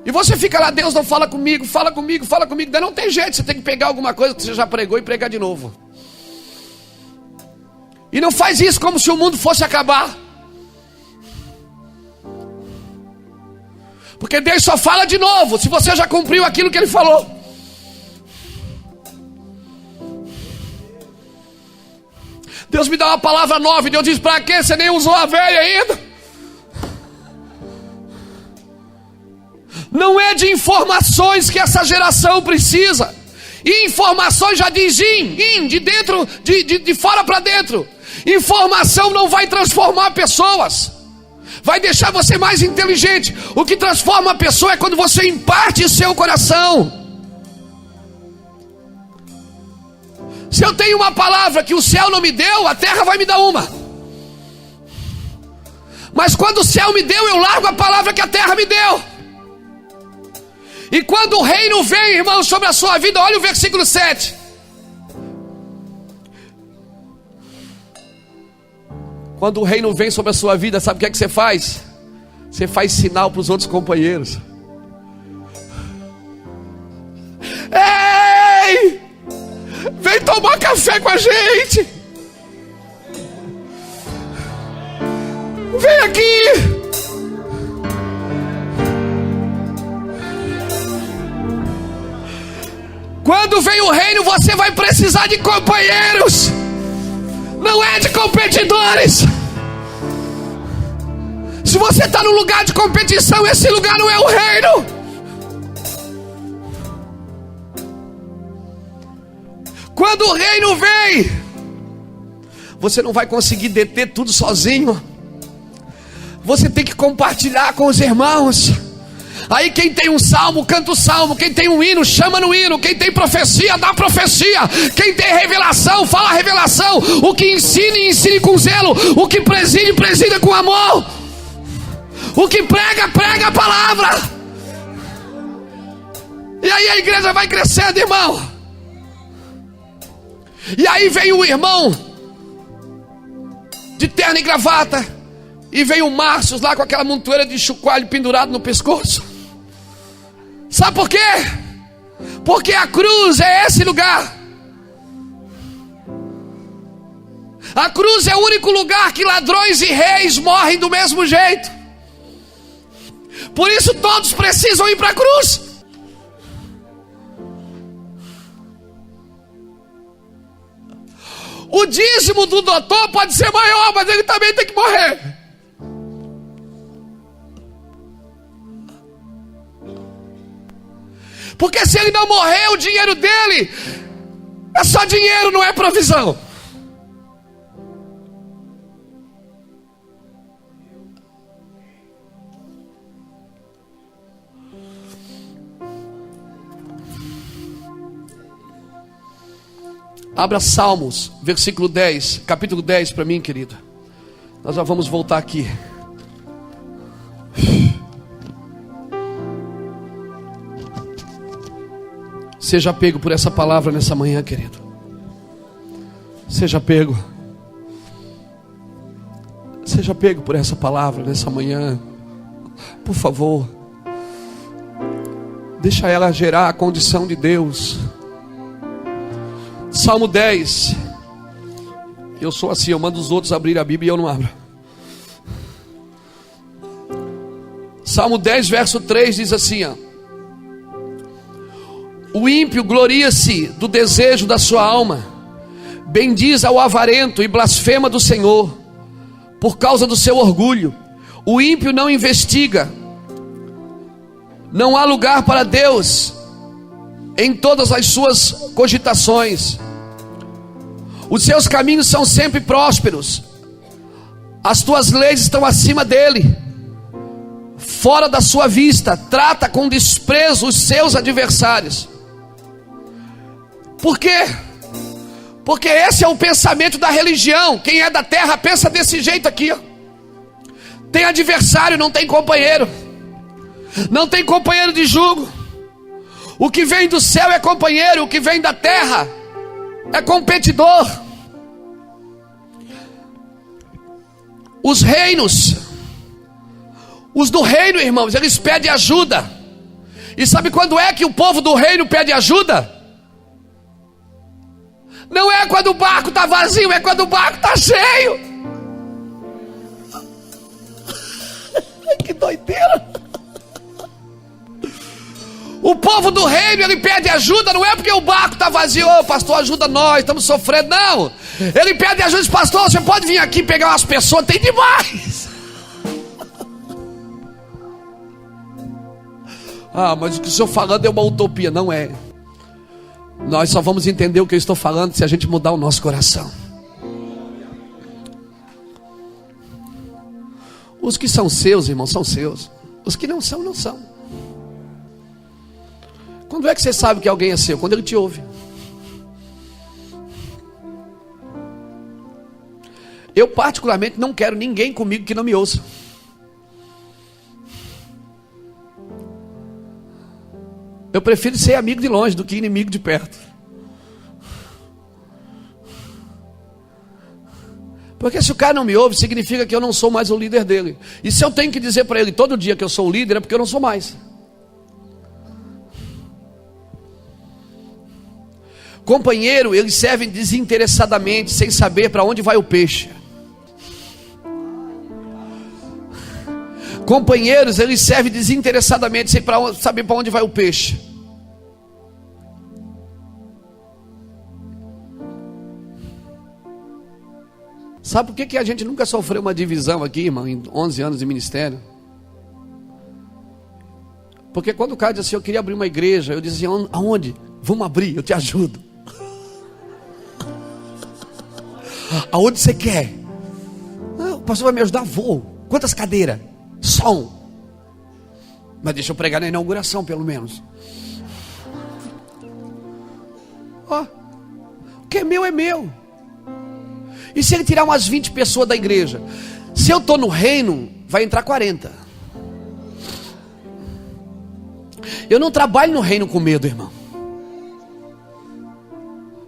E você fica lá: Deus não fala comigo, fala comigo, fala comigo. Daí não tem jeito, você tem que pegar alguma coisa que você já pregou e pregar de novo. E não faz isso como se o mundo fosse acabar. Porque Deus só fala de novo se você já cumpriu aquilo que Ele falou. Deus me dá uma palavra nova e Deus diz: para quê? Você nem usou a velha ainda. Não é de informações que essa geração precisa. E informações já diz de dentro, de fora para dentro. Informação não vai transformar pessoas, vai deixar você mais inteligente. O que transforma a pessoa é quando você imparte seu coração. Se eu tenho uma palavra que o céu não me deu, a terra vai me dar uma. Mas quando o céu me deu, eu largo a palavra que a terra me deu. E quando o reino vem, irmão, sobre a sua vida, olha o versículo 7. Quando o reino vem sobre a sua vida, sabe o que é que você faz? Você faz sinal para os outros companheiros. Ei! Vem tomar café com a gente. Vem aqui. Quando vem o reino, você vai precisar de companheiros. Não é de competidores. Se você está no lugar de competição, esse lugar não é o reino. Quando o reino vem, você não vai conseguir deter tudo sozinho. Você tem que compartilhar com os irmãos. Aí quem tem um salmo, canta o salmo. Quem tem um hino, chama no hino. Quem tem profecia, dá profecia. Quem tem revelação, fala revelação. O que ensine, ensine com zelo. O que preside, presida com amor. O que prega, prega a palavra. E aí a igreja vai crescendo, irmão. E aí vem o irmão de terno e gravata, e vem o Márcio lá com aquela montoeira de chocalho pendurado no pescoço. Sabe por quê? Porque a cruz é esse lugar. A cruz é o único lugar que ladrões e reis morrem do mesmo jeito. Por isso todos precisam ir para a cruz. O dízimo do doutor pode ser maior, mas ele também tem que morrer. Porque se ele não morrer, o dinheiro dele é só dinheiro, não é provisão. Abra Salmos, versículo 10, capítulo 10 para mim, querido. Nós já vamos voltar aqui. Seja pego por essa palavra nessa manhã, querido. Seja pego. Seja pego por essa palavra nessa manhã. Por favor. Deixa ela gerar a condição de Deus. Salmo 10. Eu sou assim, eu mando os outros abrir a Bíblia e eu não abro. Salmo 10, verso 3 diz assim, ó: o ímpio gloria-se do desejo da sua alma, bendiz ao avarento e blasfema do Senhor, por causa do seu orgulho. O ímpio não investiga, não há lugar para Deus em todas as suas cogitações. Os seus caminhos são sempre prósperos, as tuas leis estão acima dele. Fora da sua vista, trata com desprezo os seus adversários. Por quê? Porque esse é o pensamento da religião. Quem é da terra pensa desse jeito aqui, ó. Tem adversário, não tem companheiro. Não tem companheiro de jugo. O que vem do céu é companheiro, o que vem da terra é competidor. Os reinos, os do reino, irmãos, eles pedem ajuda. E sabe quando é que o povo do reino pede ajuda? Não é quando o barco está vazio, é quando o barco está cheio. Que doideira. O povo do reino, ele pede ajuda, não é porque o barco está vazio. Ô, pastor, ajuda nós, estamos sofrendo. Não, ele pede ajuda, diz, pastor, você pode vir aqui pegar umas pessoas, tem demais. Ah, mas o que o senhor falando é uma utopia. Não é. Nós só vamos entender o que eu estou falando se a gente mudar o nosso coração. Os que são seus, irmãos, são seus. Os que não são, não são. Quando é que você sabe que alguém é seu? Quando ele te ouve. Eu particularmente não quero ninguém comigo que não me ouça. Eu prefiro ser amigo de longe do que inimigo de perto. Porque se o cara não me ouve, significa que eu não sou mais o líder dele. E se eu tenho que dizer para ele todo dia que eu sou o líder, é porque eu não sou mais. Companheiro, eles servem desinteressadamente, sem saber para onde vai o peixe. Companheiros, eles servem desinteressadamente, sem saber para onde vai o peixe. Sabe por que a gente nunca sofreu uma divisão aqui, irmão, em 11 anos de ministério? Porque quando o cara disse assim, eu queria abrir uma igreja, eu disse assim, aonde? Vamos abrir, eu te ajudo. Aonde você quer? O pastor vai me ajudar? Vou. Quantas cadeiras? Som. Mas deixa eu pregar na inauguração, pelo menos. Ó, o que é meu é meu. E se ele tirar umas 20 pessoas da igreja? Se eu estou no reino, vai entrar 40. Eu não trabalho no reino com medo, irmão.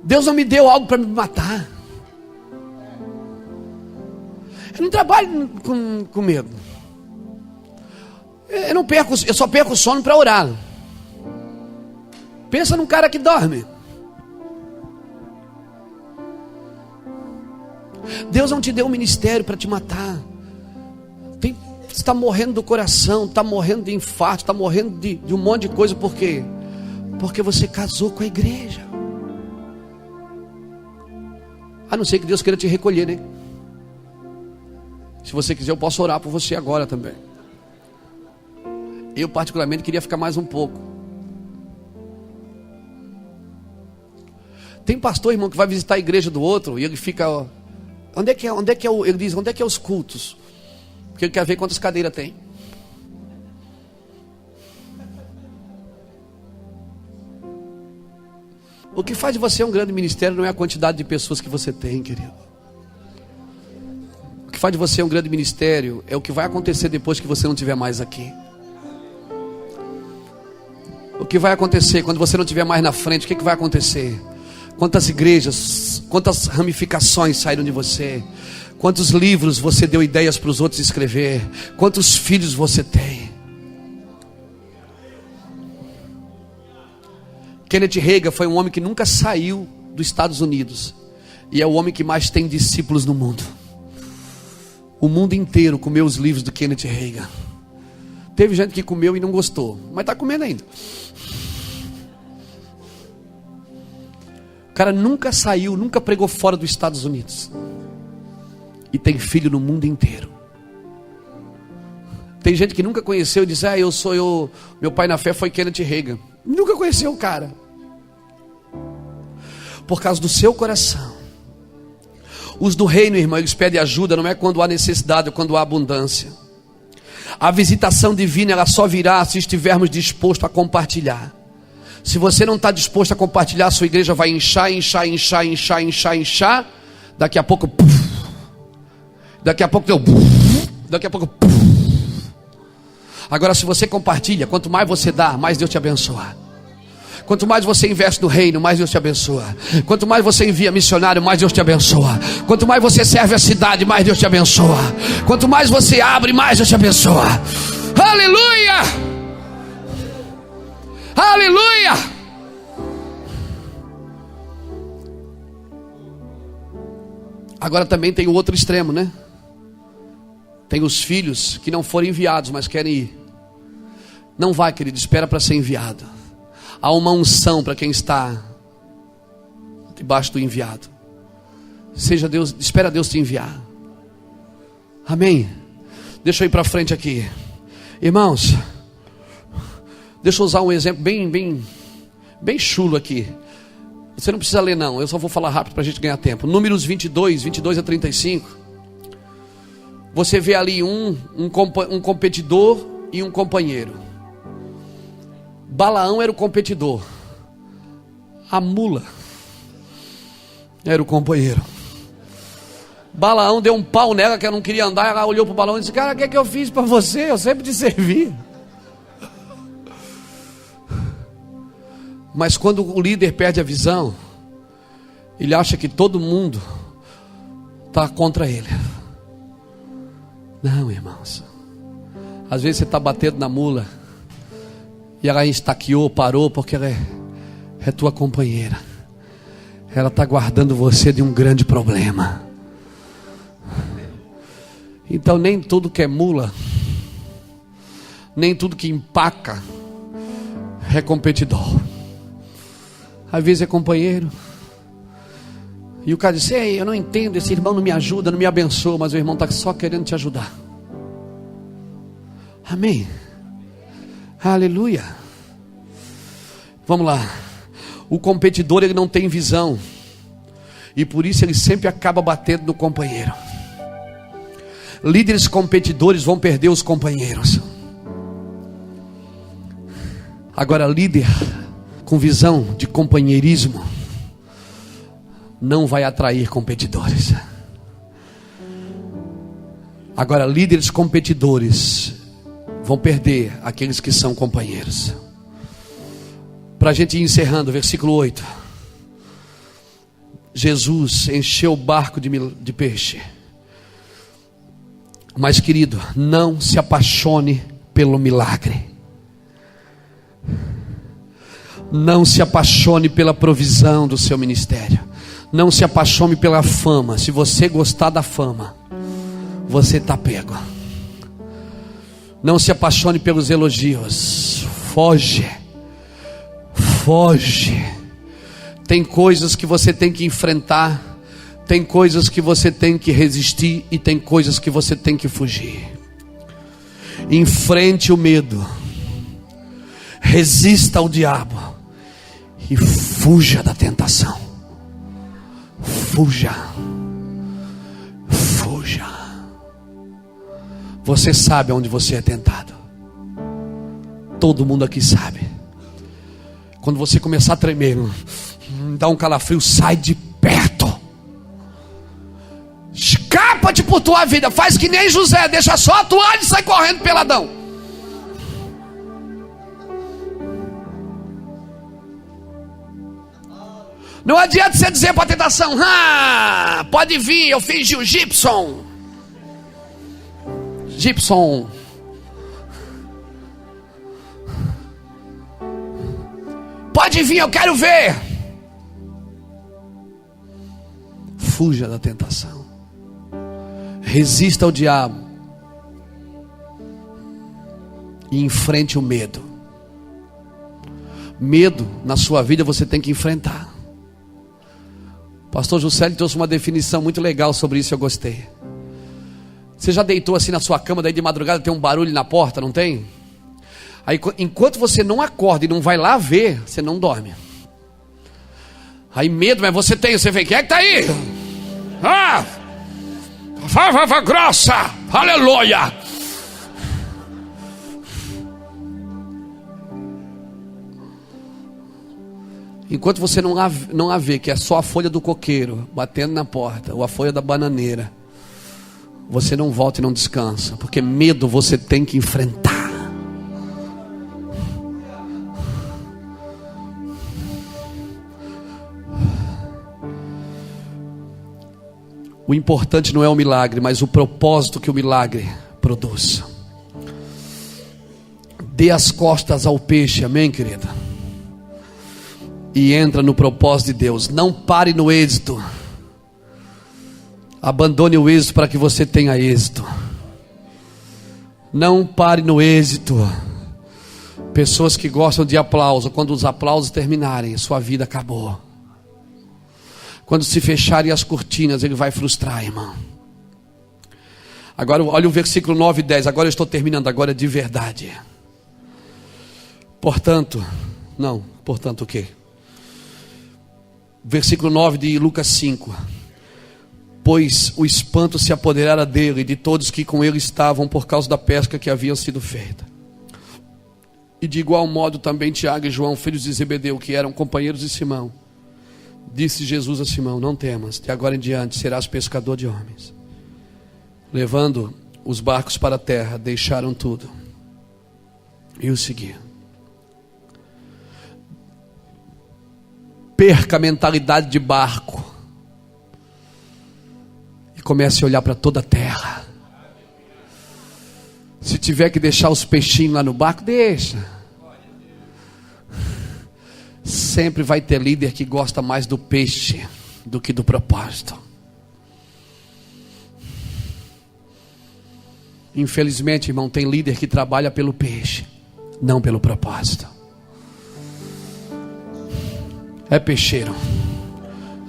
Deus não me deu algo para me matar. Eu não trabalho com medo. Eu só perco o sono para orar. Pensa num cara que dorme. Deus não te deu um ministério para te matar. Você está morrendo do coração, está morrendo de infarto, está morrendo de um monte de coisa. Por quê? Porque você casou com a igreja. A não ser que Deus queira te recolher, né? Se você quiser, eu posso orar por você agora também. Eu particularmente queria ficar mais um pouco. Tem pastor, irmão, que vai visitar a igreja do outro e ele fica, ó, ele diz, onde é que é os cultos? Porque ele quer ver quantas cadeiras tem. O que faz de você um grande ministério não é a quantidade de pessoas que você tem, querido. O que faz de você um grande ministério é o que vai acontecer depois que você não estiver mais aqui. O que vai acontecer quando você não estiver mais na frente? O que vai acontecer? Quantas igrejas, quantas ramificações saíram de você? Quantos livros você deu ideias para os outros escrever? Quantos filhos você tem? Kenneth Hagin foi um homem que nunca saiu dos Estados Unidos. E é o homem que mais tem discípulos no mundo. O mundo inteiro comeu os livros do Kenneth Hagin. Teve gente que comeu e não gostou, mas está comendo ainda. O cara nunca saiu, nunca pregou fora dos Estados Unidos. E tem filho no mundo inteiro. Tem gente que nunca conheceu e diz: meu pai na fé foi Kenneth Reagan. Nunca conheceu o cara. Por causa do seu coração. Os do reino, irmão, eles pedem ajuda, não é quando há necessidade, é quando há abundância. A visitação divina, ela só virá se estivermos dispostos a compartilhar. Se você não está disposto a compartilhar, a sua igreja vai inchar. Daqui a pouco, daqui a pouco, daqui a pouco. Agora, se você compartilha, quanto mais você dá, mais Deus te abençoa. Quanto mais você investe no reino, mais Deus te abençoa. Quanto mais você envia missionário, mais Deus te abençoa. Quanto mais você serve a cidade, mais Deus te abençoa. Quanto mais você abre, mais Deus te abençoa. Aleluia! Aleluia! Agora também tem o outro extremo, né? Tem os filhos que não foram enviados, mas querem ir. Não vai, querido, espera para ser enviado. Há uma unção para quem está debaixo do enviado. Seja Deus, espera Deus te enviar. Amém? Deixa eu ir para frente aqui. Irmãos, deixa eu usar um exemplo bem chulo aqui. Você não precisa ler não, eu só vou falar rápido para a gente ganhar tempo. Números 22 a 35. Você vê ali um competidor e um companheiro. Balaão era o competidor, a mula era o companheiro. Balaão deu um pau nela que ela não queria andar. Ela olhou para o Balaão e disse: cara, o que é que eu fiz para você? Eu sempre te servi. Mas quando o líder perde a visão, ele acha que todo mundo está contra ele. Não, irmãos. Às vezes você está batendo na mula e ela estaqueou, parou, porque ela é tua companheira. Ela está guardando você de um grande problema. Então nem tudo que é mula, nem tudo que empaca é competidor. Às vezes é companheiro. E o cara diz: ei, eu não entendo, esse irmão não me ajuda, não me abençoa. Mas o irmão está só querendo te ajudar. Amém. Aleluia. Vamos lá. O competidor, ele não tem visão, e por isso ele sempre acaba batendo no companheiro. Líderes competidores vão perder os companheiros. Agora, líder com visão de companheirismo não vai atrair competidores. Agora, líderes competidores vão perder aqueles que são companheiros. Para a gente ir encerrando, versículo 8. Jesus encheu o barco de peixe. Mas, querido, não se apaixone pelo milagre. Não se apaixone pela provisão do seu ministério. Não se apaixone pela fama. Se você gostar da fama, você está pego. Não se apaixone pelos elogios. Foge. Tem coisas que você tem que enfrentar, tem coisas que você tem que resistir, e tem coisas que você tem que fugir. Enfrente o medo, resista ao diabo e fuja da tentação. Fuja. Você sabe onde você é tentado. Todo mundo aqui sabe. Quando você começar a tremer, dá um calafrio, sai de perto. Escapa-te por tua vida. Faz que nem José, deixa só a toalha e sai correndo peladão. Não adianta você dizer para a tentação: pode vir, eu fiz jiu-jitsu. Pode vir, eu quero ver. Fuja da tentação. Resista ao diabo. E enfrente o medo. Medo na sua vida você tem que enfrentar. Pastor Juscelio trouxe uma definição muito legal sobre isso, eu gostei. Você já deitou assim na sua cama, daí de madrugada tem um barulho na porta, não tem? Aí enquanto você não acorda e não vai lá ver, você não dorme. Aí medo, mas você vem, quem é que tá aí? Ah! Fava grossa! Aleluia! Enquanto você não a vê, que é só a folha do coqueiro batendo na porta, ou a folha da bananeira, você não volta e não descansa, porque medo você tem que enfrentar. O importante não é o milagre, mas o propósito que o milagre produz. Dê as costas ao peixe, amém, querida? E entra no propósito de Deus. Não pare no êxito. Abandone o êxito para que você tenha êxito. Não pare no êxito. Pessoas que gostam de aplauso, quando os aplausos terminarem, sua vida acabou. Quando se fecharem as cortinas, ele vai frustrar, irmão. Agora olha o versículo 9 e 10. Agora eu estou terminando, agora é de verdade. Portanto o quê? Versículo 9 de Lucas 5. Pois o espanto se apoderara dele e de todos que com ele estavam por causa da pesca que havia sido feita. E de igual modo também Tiago e João, filhos de Zebedeu, que eram companheiros de Simão. Disse Jesus a Simão: não temas, de agora em diante serás pescador de homens. Levando os barcos para a terra, deixaram tudo e o seguiram. Perca a mentalidade de barco e comece a olhar para toda a terra. Se tiver que deixar os peixinhos lá no barco, deixa. Sempre vai ter líder que gosta mais do peixe do que do propósito. Infelizmente, irmão, tem líder que trabalha pelo peixe, não pelo propósito. É peixeiro,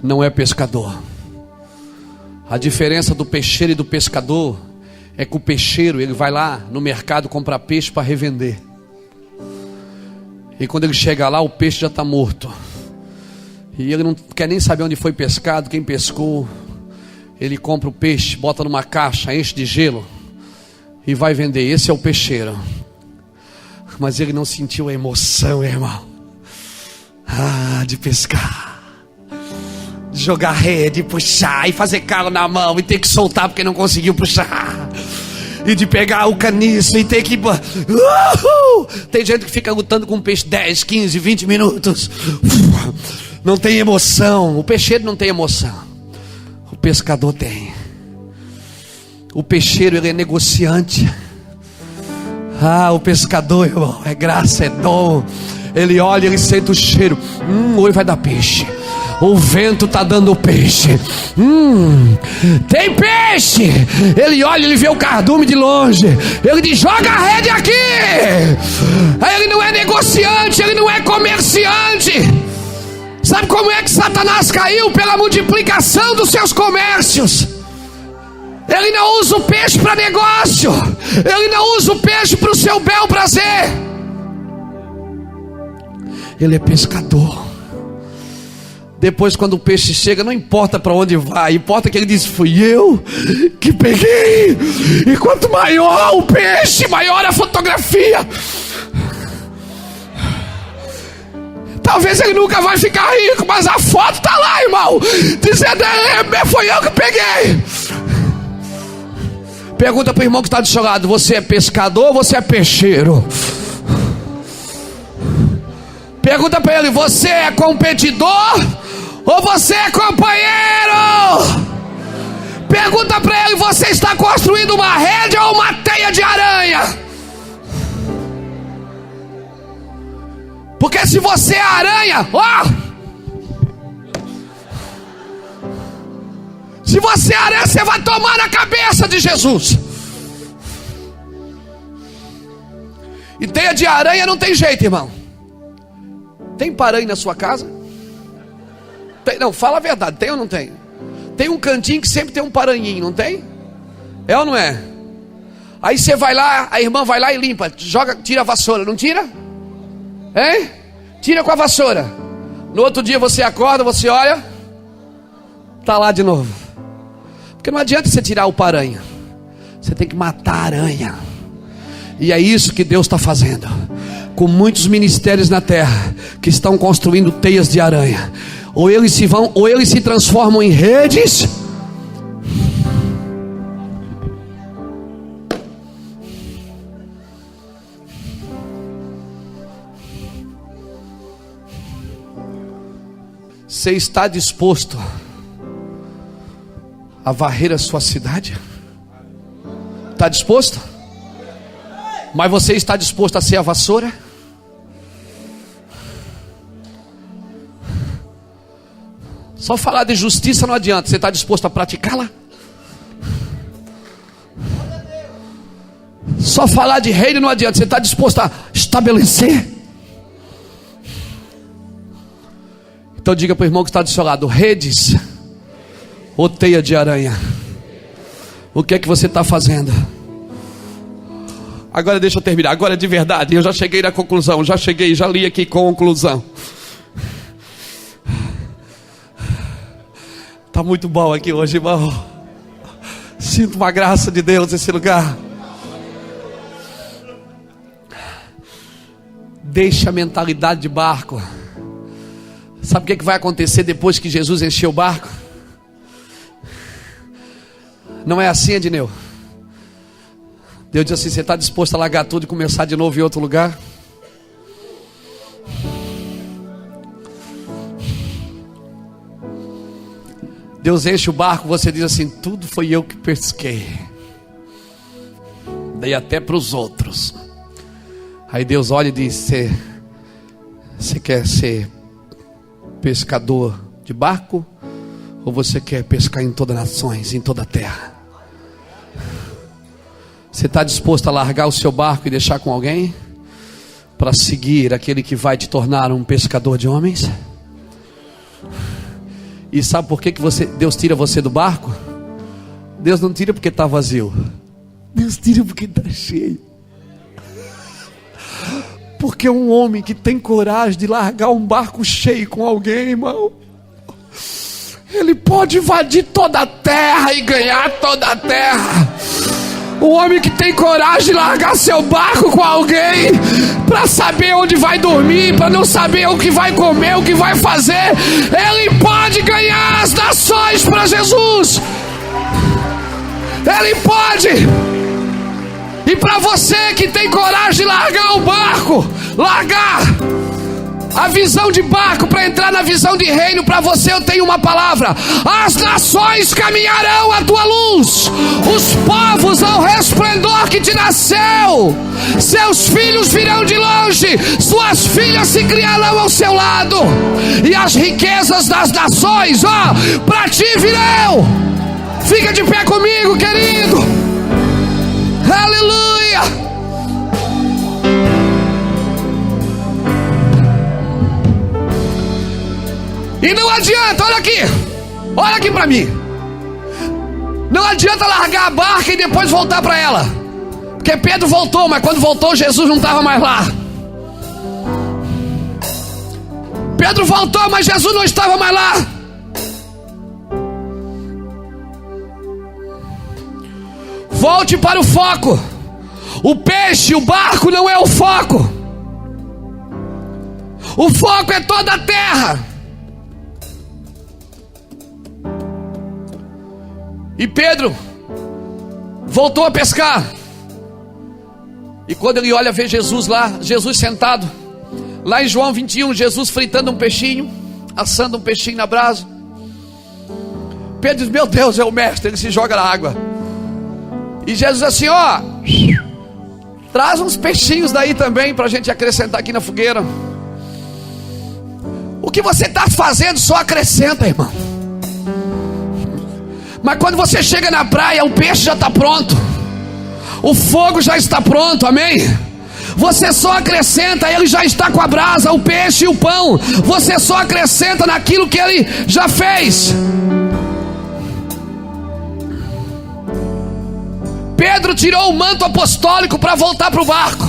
não é pescador. A diferença do peixeiro e do pescador é que o peixeiro, ele vai lá no mercado comprar peixe para revender. E quando ele chega lá, o peixe já está morto. E ele não quer nem saber onde foi pescado, quem pescou. Ele compra o peixe, bota numa caixa, enche de gelo e vai vender. Esse é o peixeiro. Mas ele não sentiu a emoção, irmão, de pescar, de jogar rede, puxar e fazer calo na mão e ter que soltar porque não conseguiu puxar, e de pegar o caniço e ter que... Tem gente que fica lutando com o peixe 10, 15, 20 minutos. Não tem emoção. O peixeiro não tem emoção. O pescador tem. O peixeiro, ele é negociante. O pescador, irmão, é graça, é dom. Ele olha, ele sente o cheiro. Hoje vai dar peixe. O vento está dando peixe. Tem peixe. Ele olha, ele vê o cardume de longe. Ele diz: joga a rede aqui. Ele não é negociante, ele não é comerciante. Sabe como é que Satanás caiu? Pela multiplicação dos seus comércios. Ele não usa o peixe para negócio. Ele não usa o peixe para o seu bel prazer. Ele é pescador. Depois, quando o peixe chega, não importa para onde vai, importa que ele diz: fui eu que peguei. E quanto maior o peixe, maior a fotografia. Talvez ele nunca vai ficar rico, mas a foto está lá, irmão, dizendo: foi eu que peguei. Pergunta para o irmão que está do seu lado: você é pescador ou você é peixeiro? Pergunta para ele: você é competidor ou você é companheiro? Pergunta para ele: você está construindo uma rede ou uma teia de aranha? Porque se você é aranha, se você é aranha, você vai tomar na cabeça de Jesus. E teia de aranha não tem jeito, irmão. Tem paranha na sua casa? Não, fala a verdade, tem ou não tem? Tem um cantinho que sempre tem um paranhinho, não tem? É ou não é? Aí você vai lá, a irmã vai lá e limpa, joga, tira a vassoura, não tira? Hein? Tira com a vassoura. No outro dia você acorda, você olha, tá lá de novo. Porque não adianta você tirar o paranha, você tem que matar a aranha. E é isso que Deus está fazendo com muitos ministérios na terra que estão construindo teias de aranha. Ou eles se transformam em redes, você está disposto a varrer a sua cidade? Está disposto? Mas você está disposto a ser a vassoura? Só falar de justiça não adianta. Você está disposto a praticá-la? Só falar de reino não adianta. Você está disposto a estabelecer? Então diga para o irmão que está do seu lado: redes ou teia de aranha? O que é que você está fazendo? Agora deixa eu terminar. Agora de verdade, eu já cheguei na conclusão. Já li aqui conclusão. Está muito bom aqui hoje, irmão. Sinto uma graça de Deus nesse lugar. Deixa a mentalidade de barco. Sabe o que vai acontecer depois que Jesus encheu o barco? Não é assim, Edneu? Deus diz assim: você está disposto a largar tudo e começar de novo em outro lugar? Deus enche o barco, você diz assim: tudo foi eu que pesquei, dei até para os outros. Aí Deus olha e diz: você quer ser pescador de barco? Ou você quer pescar em todas as nações, em toda a terra? Você está disposto a largar o seu barco e deixar com alguém para seguir aquele que vai te tornar um pescador de homens? E sabe por que Deus tira você do barco? Deus não tira porque está vazio. Deus tira porque está cheio. Porque um homem que tem coragem de largar um barco cheio com alguém, irmão, ele pode invadir toda a terra e ganhar toda a terra. O homem que tem coragem de largar seu barco com alguém, para saber onde vai dormir, para não saber o que vai comer, o que vai fazer, ele pode ganhar as nações para Jesus. Ele pode. E para você que tem coragem de largar o barco, largar a visão de barco para entrar na visão de reino, para você eu tenho uma palavra: as nações caminharão à tua luz, os povos ao resplendor que te nasceu, seus filhos virão de longe, suas filhas se criarão ao seu lado, e as riquezas das nações, para ti virão. Fica de pé comigo, querido. Aleluia. E não adianta, olha aqui para mim. Não adianta largar a barca e depois voltar para ela. Porque Pedro voltou, mas quando voltou Jesus não estava mais lá. Pedro voltou, mas Jesus não estava mais lá. Volte para o foco. O peixe, o barco não é o foco. O foco é toda a terra. E Pedro voltou a pescar. E quando ele olha, vê Jesus lá, Jesus sentado. Lá em João 21, Jesus fritando um peixinho, assando um peixinho na brasa. Pedro diz: meu Deus, é o mestre. Ele se joga na água. E Jesus assim: traz uns peixinhos daí também para a gente acrescentar aqui na fogueira. O que você está fazendo só acrescenta, irmão. Mas quando você chega na praia, o peixe já está pronto, o fogo já está pronto, amém? Você só acrescenta, Ele já está com a brasa, o peixe e o pão. Você só acrescenta naquilo que Ele já fez. Pedro tirou o manto apostólico para voltar para o barco.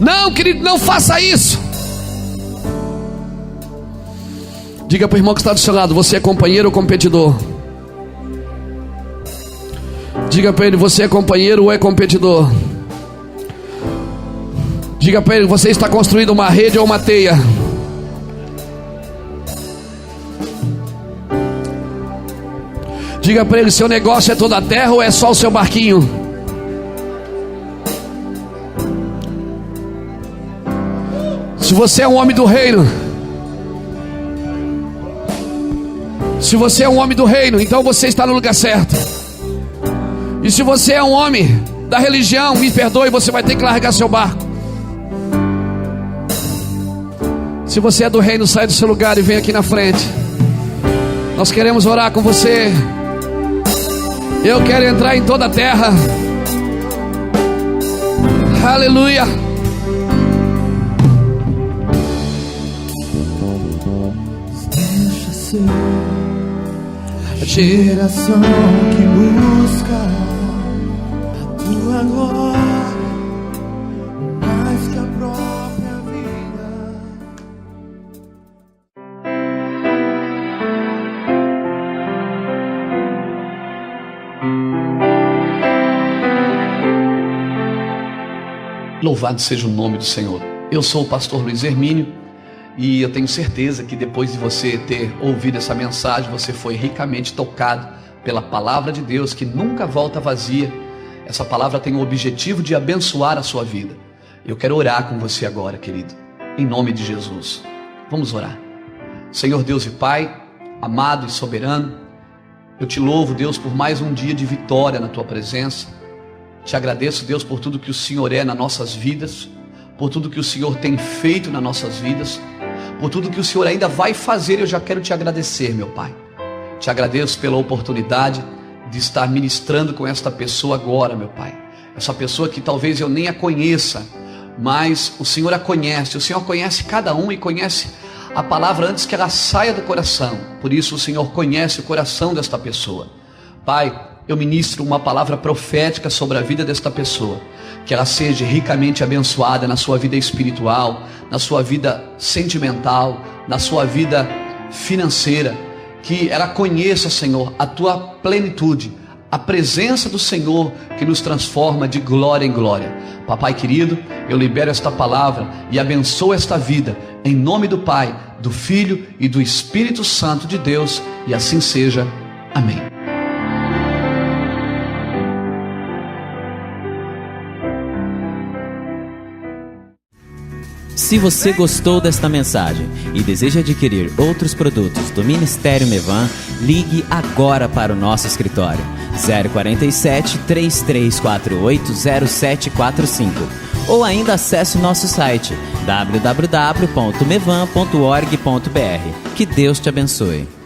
Não, querido, não faça isso. Diga para o irmão que está do seu lado: você é companheiro ou competidor? Diga para ele: você é companheiro ou é competidor? Diga para ele: você está construindo uma rede ou uma teia? Diga para ele: seu negócio é toda a terra ou é só o seu barquinho? Se você é um homem do reino, se você é um homem do reino, então você está no lugar certo. E se você é um homem da religião, me perdoe, você vai ter que largar seu barco. Se você é do reino, sai do seu lugar e vem aqui na frente. Nós queremos orar com você. Eu quero entrar em toda a terra. Aleluia. Deixa ser a geração que busca a tua glória mais que a própria vida. Louvado seja o nome do Senhor. Eu sou o pastor Luiz Hermínio e eu tenho certeza que depois de você ter ouvido essa mensagem, você foi ricamente tocado pela palavra de Deus, que nunca volta vazia. Essa palavra tem o objetivo de abençoar a sua vida. Eu quero orar com você agora, querido, em nome de Jesus. Vamos orar. Senhor Deus e Pai, amado e soberano, eu te louvo, Deus, por mais um dia de vitória na tua presença. Te agradeço, Deus, por tudo que o Senhor é nas nossas vidas, por tudo que o Senhor tem feito nas nossas vidas, por tudo que o Senhor ainda vai fazer. Eu já quero te agradecer, meu Pai. Te agradeço pela oportunidade de estar ministrando com esta pessoa agora, meu Pai. Essa pessoa que talvez eu nem a conheça, mas o Senhor a conhece. O Senhor conhece cada um e conhece a palavra antes que ela saia do coração. Por isso o Senhor conhece o coração desta pessoa. Pai, eu ministro uma palavra profética sobre a vida desta pessoa, que ela seja ricamente abençoada na sua vida espiritual, na sua vida sentimental, na sua vida financeira, que ela conheça, Senhor, a tua plenitude, a presença do Senhor que nos transforma de glória em glória. Papai querido, eu libero esta palavra e abençoo esta vida, em nome do Pai, do Filho e do Espírito Santo de Deus, e assim seja. Amém. Se você gostou desta mensagem e deseja adquirir outros produtos do Ministério Mevan, ligue agora para o nosso escritório 047 3348 0745 ou ainda acesse o nosso site www.mevan.org.br. Que Deus te abençoe.